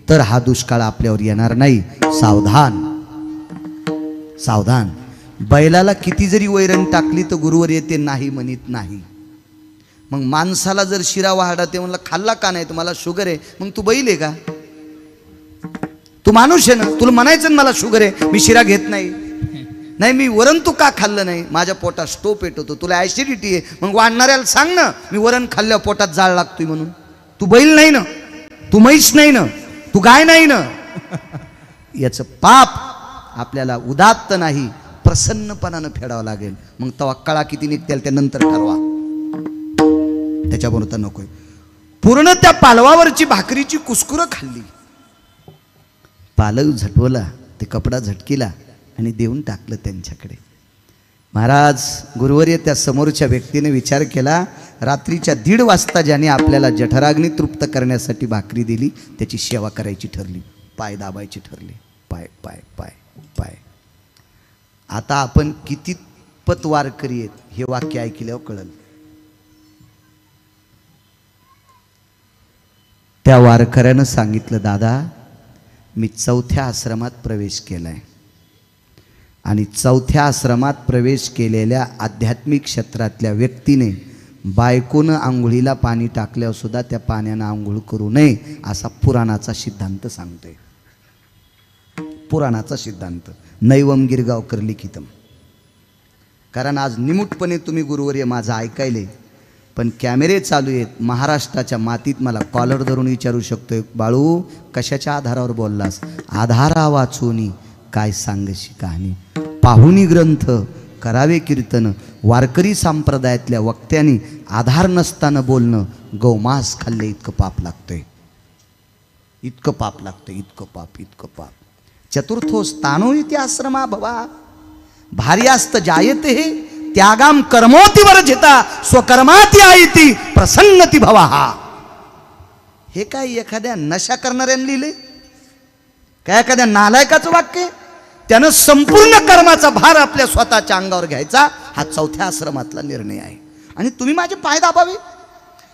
तर हा दुष्काळ आपल्यावर येणार नाही. सावधान, सावधान. बैलाला किती जरी वैरण टाकली तर गुरुवर येते नाही म्हणत नाही. मग माणसाला जर शिरा वाढा ते म्हणलं खाल्ला का नाही, तुम्हाला शुगर आहे, मग तू बैल आहे का? तू माणूस आहे ना, तुला म्हणायचं ना मला शुगर आहे, मी शिरा घेत नाही. नाही, मी वरण तू का खाल्लं नाही, माझ्या पोटात स्टोप येत होतो, तुला ॲसिडिटी आहे, मग वाढणाऱ्याला सांग ना मी वरण खाल्ल्यावर पोटात जाळ लागतोय म्हणून. तू बैल नाही ना, तू म्हैस नाही ना, तू गाय नाही ना. याचं पाप आपल्याला उदात्त नाही, प्रसन्नपणानं फेडावं लागेल. मग तेव्हा कळा किती निघतील त्यानंतर ठरवा. त्याच्याबरोबर तर नकोय. पूर्ण त्या पालवावरची भाकरीची कुस्कुरं खाल्ली. पालव झटवला, ते कपडा झटकीला आणि देऊन टाकलं त्यांच्याकडे. महाराज गुरुवर्य त्या समोरच्या व्यक्तीने विचार केला, रात्रीच्या 1:30 वाजता ज्याने आपल्याला जठराग्नी तृप्त करण्यासाठी भाकरी दिली त्याची सेवा करायची ठरली, पाय दाबायची ठरली. पाय पाय पाय पाय. आता आपण किती पत वारकरी आहेत हे वाक्य ऐकल्यावर कळलं. त्या वारकऱ्यानं सांगितलं, दादा मी 4थ्या आश्रमात प्रवेश केलाय आणि 4थ्या आश्रमात प्रवेश केलेल्या आध्यात्मिक क्षेत्रातल्या व्यक्तीने बायकोनं आंघोळीला पाणी टाकल्यावर सुद्धा त्या पाण्यानं आंघोळ करू नये असा पुराणाचा सिद्धांत सांगतोय. पुराणाचा सिद्धांत नैवम गिरगावकर लिखितम. कारण आज निमूटपणे तुम्ही गुरुवर्य माझं ऐकायले, पण कॅमेरे चालू आहेत. महाराष्ट्राच्या मातीत मला कॉलर धरून विचारू शकतोय, बाळू कशाच्या आधारावर बोललास? आधारा वाचूनी काय सांगशी कहाणी, पाहुणी ग्रंथ करावे कीर्तन. वारकरी संप्रदायातल्या वक्त्यांनी आधार नसताना बोलणं गौमांस खाल्ले इतकं पाप लागतंय, इतकं पाप लागतंय, इतकं पाप, इतकं पाप. चतुर्थो स्थानो इति आश्रमा भवा भार्यास्त जायते हे त्यागाम कर्मोति वर्जिता स्वकर्माती आयती प्रसन्नती भवा. हे काय एखाद्या नशा करणाऱ्याने लिहिले काय? एखाद्या नालायकाचं वाक्य? त्यानं संपूर्ण कर्माचा भार आपल्या स्वतःच्या अंगावर घ्यायचा हा 4थ्या आश्रमातला निर्णय आहे. आणि तुम्ही माझे पाय दाबावे.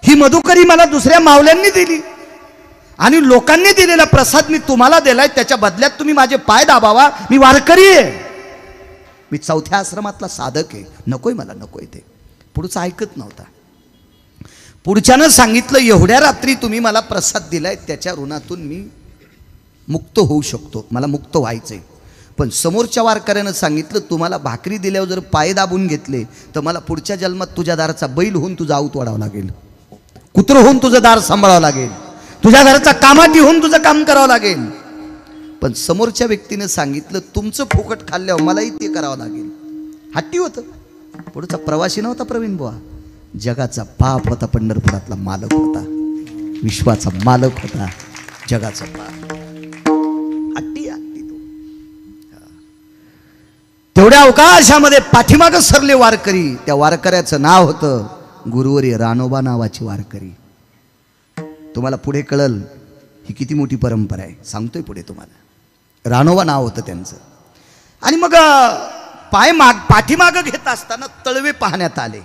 ही मधुकरी मला दुसऱ्या मावल्यांनी दिली आणि लोकांनी दिलेला प्रसाद मी तुम्हाला दिलाय, त्याच्या बदल्यात तुम्ही माझे पाय दाबावा. मी वारकरी आहे, मी 4थ्या आश्रमातला साधक आहे. नकोय मला, नकोय. ते पुढचं ऐकत नव्हता. पुढच्यानं सांगितलं, एवढ्या रात्री तुम्ही मला प्रसाद दिलाय, त्याच्या ऋणातून मी मुक्त होऊ शकतो, मला मुक्त व्हायचंय. पण समोरच्या वारकऱ्यानं सांगितलं, तुम्हाला भाकरी दिल्यावर जर पाय दाबून घेतले तर मला पुढच्या जन्मात तुझ्या दाराचा बैल होऊन तुझा आऊत वाढावं लागेल, कुत्र होऊन तुझं दार सांभाळावं लागेल, तुझ्या घराचा कामाटी होऊन तुझं काम करावं लागेल. पण समोरच्या व्यक्तीने सांगितलं, तुमचं फुकट खाल्ल्यावर मलाही ते करावं लागेल. हट्टी होतं. पुढचा प्रवासी नव्हता प्रवीण बुवा, जगाचा बाप होता, पंढरपुरातला मालक होता, विश्वाचा मालक होता, जगाचा बाप. हट्टी हट्टी तो. तेवढ्या अवकाशामध्ये पाठीमागं सरले वारकरी. त्या वारकऱ्याचं नाव होतं गुरुवर्य रानोबा नावाची वारकरी. तुम्हाला पुढे कळल ही किती मोठी परंपरा आहे, सांगतोय पुढे तुम्हाला. रानोबा नाव होतं त्यांचं. आणि मग पाठीमागं घेत असताना तळवे पाहण्यात आले.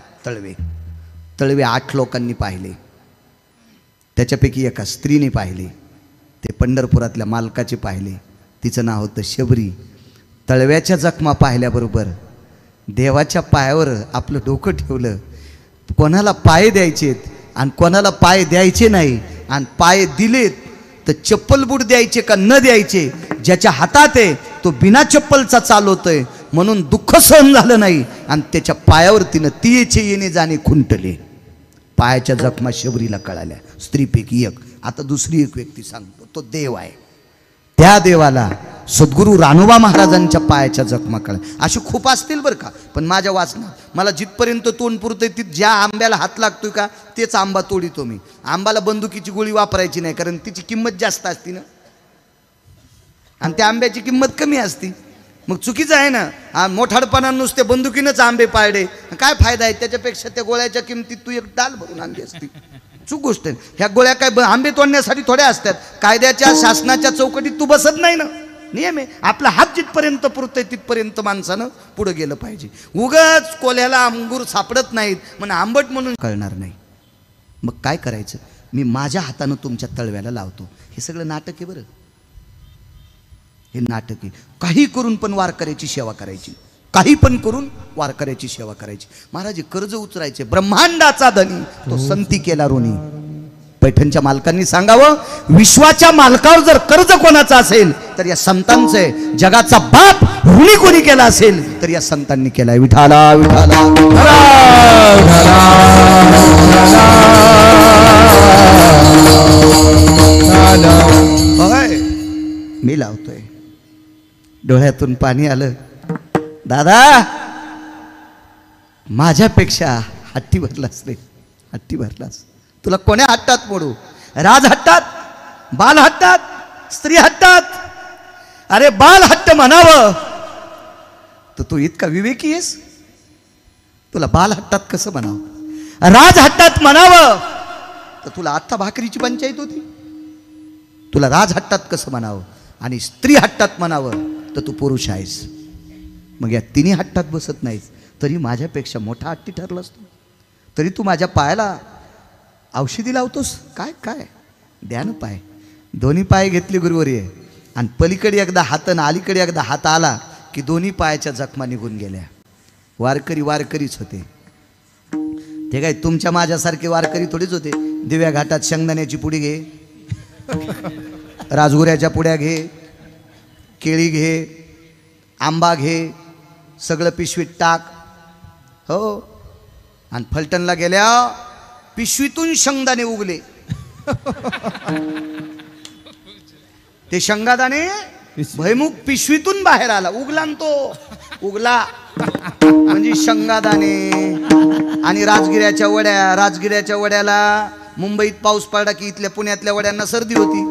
तळवे 8 लोकांनी पाहिले. त्याच्यापैकी एका स्त्रीने पाहिले, ते पंढरपुरातल्या मालकाचे पाहिले. तिचं नाव होतं शबरी. तळव्याच्या जखमा पाहिल्याबरोबर देवाच्या पायावर आपलं डोकं ठेवलं. कोणाला पाय द्यायचेत आणि कोणाला पाय द्यायचे नाही, आणि पाय दिलेत तर चप्पल बूट द्यायचे का न द्यायचे, ज्याच्या हातात आहे तो बिना चप्पलचा चालवतोय म्हणून दुःख सहन झालं नाही आणि त्याच्या पायावर तिनं तियेचे येणे जाणे खुंटले. पायाच्या जखमा शबरीला कळाल्या, स्त्रीपैकी एक. आता दुसरी एक व्यक्ती सांगतो, तो देव आहे. त्या देवाला सद्गुरू रानोबा महाराजांच्या पायाच्या जखमा कळल्या. असे खूप असतील बरं का, पण माझ्या वाचनात मला जिथपर्यंत तोंड पुरतंय तिथ ज्या आंब्याला हात लागतोय का तेच आंबा तोडीतो मी. आंबाला बंदुकीची गोळी वापरायची नाही, कारण तिची किंमत जास्त असती ना आणि त्या आंब्याची किंमत कमी असती. मग चुकीचं आहे ना. मोठाडपणानं नुसते बंदुकीनंच आंबे पाळले काय फायदा आहे. त्याच्यापेक्षा त्या गोळ्याच्या किमतीत तू एक डाल भरून आणली असती. चूक गोष्ट आहे. ह्या गोळ्या काय आंबे तोडण्यासाठी थोड्या असतात. कायद्याच्या शासनाच्या चौकटीत तू बसत नाही ना. नियम आहे आपला हात जिथपर्यंत पुरतोय तिथपर्यंत माणसानं पुढे गेलं पाहिजे. उगाच कोल्याला अंगूर सापडत नाहीत म्हणून आंबट म्हणून कळणार नाही. मग काय करायचं, मी माझ्या हातानं तुमच्या तळव्याला लावतो. हे सगळं नाटक आहे बरं, हे नाटक आहे. काही करून पण वारकऱ्याची सेवा करायची, काही पण करून वारकऱ्याची सेवा करायची. महाराज कर्ज उचरायचे, ब्रह्मांडाचा धनी तो संती केला ऋणी. पैठणच्या मालकांनी सांगावं, विश्वाच्या मालकावर जर कर्ज कोणाचा असेल तर या संतांचं आहे. जगाचा बाप ऋणी कोणी केला असेल तर या संतांनी केलाय. विठाला विठाला मी लावतोय. डोळ्यातून पाणी आलं. दादा माझ्यापेक्षा हट्टी भरलास रे, हट्टी भरलास. तुला कोण्या हट्टात मोडू, राज हट्टात, बाल हट्टात, स्त्री हट्टात. अरे बाल हट्ट म्हणावं तर तू इतका विवेकी आहेस, तुला बाल हट्टात कसं म्हणावं. राज हट्टात म्हणावं तर तुला आत्ता भाकरीची पंचायत होती. तुला राज हट्टात कसं म्हणावं आणि स्त्री हट्टात म्हणावं तर तू पुरुष आहेस. मग या तिन्ही हट्टात बसत नाहीस तरी माझ्यापेक्षा मोठा हट्टी ठरलास तू. तरी तू माझ्या पायाला औषधी लावतोस. काय काय द्या ना पाय. दोन्ही पाय घेतले गुरुवारी आहे आणि पलीकडे एकदा हात आणि अलीकडे एकदा हात आला की दोन्ही पायाच्या जखमा निघून गेल्या. वारकरी वारकरीच होते ते, काय तुमच्या माझ्यासारखे वारकरी थोडीच होते. दिव्या घाटात शेंगदाण्याची पुडी घे, राजगुऱ्याच्या पुड्या घे, केळी घे, आंबा घे, सगळं पिशवीत टाक. हो, आणि फलटणला गेल्या पिशवीतून शेंगदाणे उगले. ते शेंगादाणे भयमुख पिशवीतून बाहेर आला. उगला न तो उगला म्हणजे शेंगादाणे. आणि राजगिऱ्याच्या वड्या, राजगिऱ्याच्या वड्याला मुंबईत पाऊस पडला की इथल्या पुण्यातल्या वड्यांना सर्दी होती.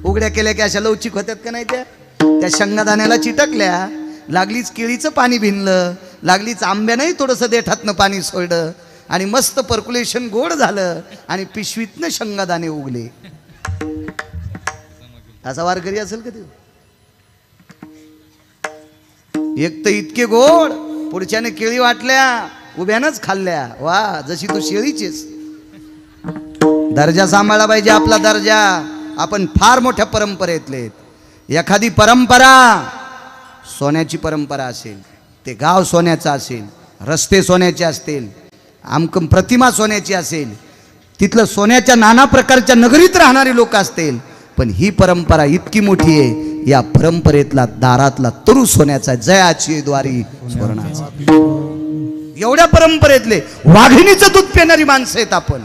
उघड्या केल्या की अशा लवचिक होत्यात का नाही त्या शेंगादाण्याला चिटकल्या. लागलीच केळीचं पाणी भिनलं, लागलीच आंब्यानंही थोडंसं देठातनं पाणी सोडलं आणि मस्त पर्क्युलेशन गोड झालं आणि पिशवीतनं शेंगादाणे उगले. असा वारकरी असेल का ते. एक तर इतके गोड, पुढच्याने केळी वाटल्या उभ्यानच खाल्ल्या. वा, जशी तू शेळीचीस. दर्जा सांभाळला पाहिजे आपला दर्जा. आपण फार मोठ्या परंपरेतले. एखादी परंपरा सोन्याची परंपरा असेल, ते गाव सोन्याचं असेल, रस्ते सोन्याचे असतील, आमकं प्रतिमा सोन्याची असेल, तिथलं सोन्याच्या नाना प्रकारच्या नगरीत राहणारे लोक असतील, पण ही परंपरा इतकी मोठी आहे. या परंपरेतला दारातला तरू सोन्याचा, जयाची द्वारी स्वर्णाचा. एवढ्या परंपरेतले वाघिणीचं दूध पिणारी माणसं आहेत आपण.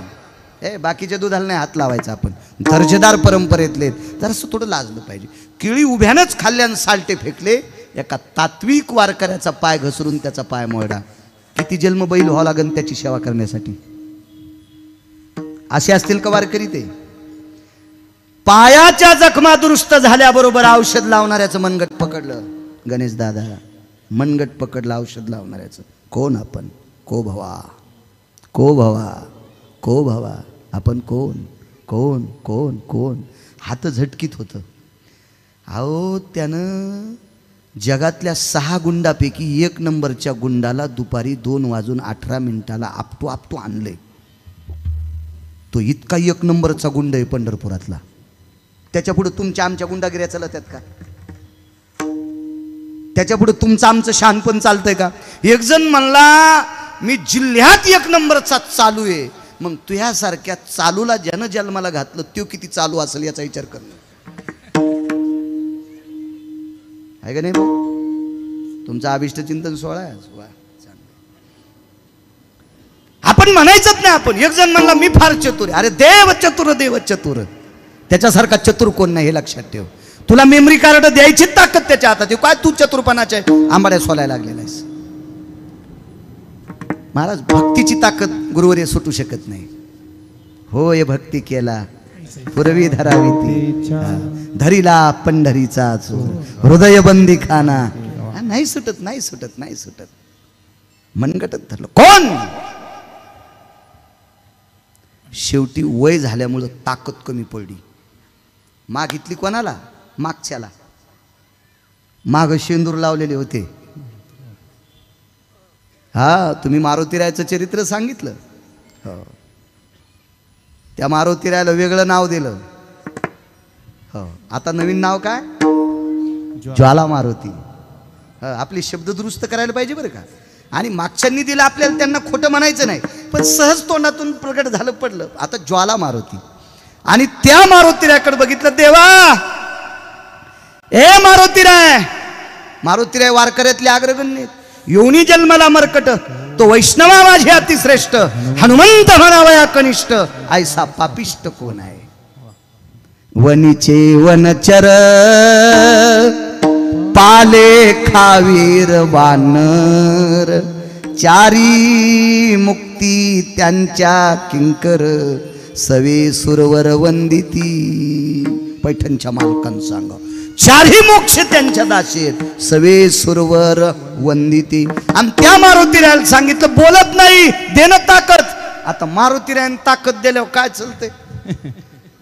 बाकीच्या दुधाला नाही हात लावायचा आपण. दर्जेदार परंपरेतले जरासं थोडं लाजलं पाहिजे. केळी उभ्यानंच खाल्ल्यानं सालटे फेकले. एका तात्विक वारकऱ्याचा पाय घसरून त्याचा पाय मोडला. किती जन्म बैल व्हावं लागेल त्याची सेवा करण्यासाठी. असे असतील का वारकरी ते. पायाच्या जखमा दुरुस्त झाल्याबरोबर औषध लावणाऱ्याचं मनगट पकडलं. गणेश दादा मनगट पकडलं औषध लावणाऱ्याचं. कोण आपण. को भवा, को भवा, को भवा. आपण कोण कोण कोण कोण. हात झटकीत होतं. अहो, त्यानं जगातल्या 6 गुंडापैकी 1 नंबरच्या गुंडाला दुपारी 2:18 आपटू आपटू आणले. तो इतका 1 नंबरचा गुंड आहे पंढरपुरातला. त्याच्यापुढे तुमच्या आमच्या गुंडागिऱ्या चालत आहेत का. त्याच्यापुढे तुमचं आमचं शहाणपण चालतंय का. एक जण म्हणला मी जिल्ह्यात 1 नंबरचा चालू आहे. मग तुझ्यासारख्या चालूला ज्यानं जन्माला घातलं तो किती चालू असेल याचा विचार करणं आहे का नाही भाऊ? तुमचा अभिष्ट चिंतन सोहळा आहे. आपण म्हणायचंच नाही. आपण एक जण म्हणला मी फार चतुर आहे. अरे देव चतुर, देव चतुर. त्याच्यासारखा चतुर कोण नाही हे लक्षात ठेव. तुला मेमरी कार्ड द्यायची ताकद त्याच्या हातात आहे. काय तू चतुरपणाच्या आंबाड्या सोलायला लागलेला आहेस. महाराज भक्तीची ताकद गुरुवर्य सुटू शकत नाही. होय भक्ती केला पूर्वी धरावी ती, धरीला पंढरीचा चोर हृदय बंदी खाना. नाही सुटत, नाही सुटत, नाही सुटत. मनगटत धरलं कोण? शेवटी वय झाल्यामुळं ताकद कमी पडली. मागितली कोणाला? मागच्याला. माग शेंदूर लावलेले होते. हा तुम्ही मारुतीरायाचं चरित्र सांगितलं. हो त्या मारुतीरायाला वेगळं नाव दिलं. हो आता नवीन नाव काय? ज्वाला मारुती. आपली शब्द दुरुस्त करायला पाहिजे बरं का. आणि मागच्यांनी दिलं आपल्याला, त्यांना खोटं म्हणायचं नाही, पण सहज तोंडातून प्रगट झालं पडलं. आता ज्वाला मारुती. आणि त्या मारुतीरायाकडे बघितलं. देवा ए मारुतीराय. मारुतीराय वारकऱ्यातले अग्रगण्य. योनी जन्मला मरकट तो वैष्णवा माझे अतिश्रेष्ठ. हनुमंत म्हणावया कनिष्ठ ऐसा पापिष्ट कोण आहे? वनीचे वनचर पाले खावीर वानर. चारी मुक्ती त्यांच्या किंकर सवे सुरवर वंदिती. पैठणच्या मालकांना सांगा चारही मोक्ष त्यांच्या दासेत सवे सुरवर वंदिती. आणि त्या मारुतीरायाला सांगितलं बोलत नाही देणं ताकद. आता मारुतीरायाने ताकद दिल्यावर काय चालतंय?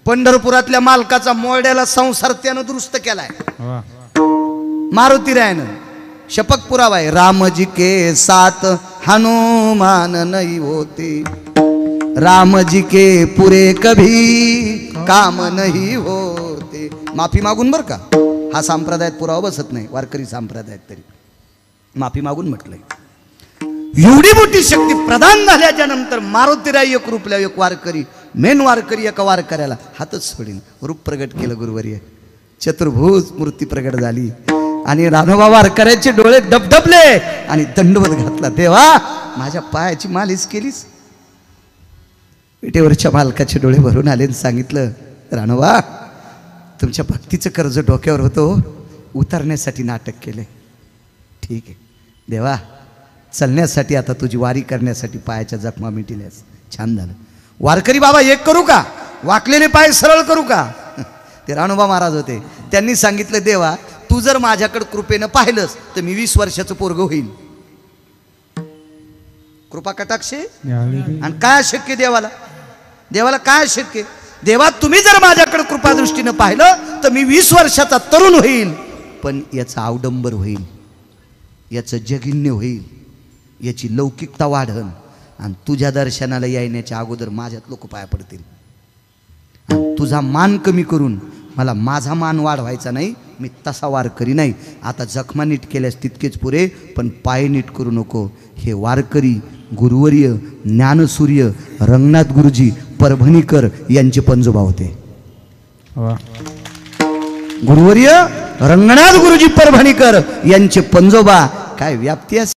पंढरपुरातल्या मालकाचा मोरड्याला संसार त्यानं दुरुस्त केलाय मारुतीरायानं. शपथ पुरावा आहे. रामजी के साथ हनुमान नहीं होते, रामजी के पुरे कभी काम नहीं होते. माफी मागून बर का. हा संप्रदायात पुरावा बसत नाही. वारकरी संप्रदायात तरी माफी मागून म्हटलंय. एवढी मोठी शक्ती प्रदान झाल्याच्या नंतर मारुतीराय एक रूपल्या एक वारकरी, मेन वारकरी एका वारकऱ्याला हातच सोडीन रूप प्रगट केलं गुरुवर्य. चतुर्भुज मूर्ती प्रगट झाली आणि रानोबा वारकऱ्याचे डोळे डबडबले आणि दंडवत घातला. देवा माझ्या पायाची मालिश केलीस. विटेवरच्या मालकाचे डोळे भरून आले आणि सांगितलं रानोबा तुमच्या भक्तीचं कर्ज डोक्यावर होतं, उतरण्यासाठी नाटक केले. ठीक आहे देवा, चलण्यासाठी आता तुझी वारी करण्यासाठी पायाच्या जखमा मिटिल्यास. छान झालं. वारकरी बाबा एक करू का? वाकलेले पाय सरळ करू का? ते राणोबा महाराज होते. त्यांनी सांगितलं देवा तू जर माझ्याकडे कृपेनं पाहिलंस तर मी 20 वर्षाचं पोरग होईल. कृपा कटाक्षे. आणि काय अशक्य देवाला? देवाला काय अशक्य? देवा तुम्ही जर माझ्याकडे कृपादृष्टीनं पाहिलं तर मी 20 वर्षाचा तरुण होईल, पण याचा अवडंबर होईल, याचं जगिन्य होईल, याची लौकिकता वाढन आणि तुझ्या दर्शनाला येण्याच्या अगोदर माझ्यात लोक पाया पडतील. आणि तुझा मान कमी करून मला माझा मान वाढवायचा नाही. मी तसा वारकरी नाही. आता जखमा नीट केल्यास तितकेच पुरे, पण पाय नीट करू नको. हे वारकरी गुरुवर्य ज्ञानसूर्य रंगनाथ गुरुजी परभणीकर यांचे पंजोबा होते. गुरुवर्य रंगनाथ गुरुजी परभणीकर यांचे पंजोबा. काय व्याप्ती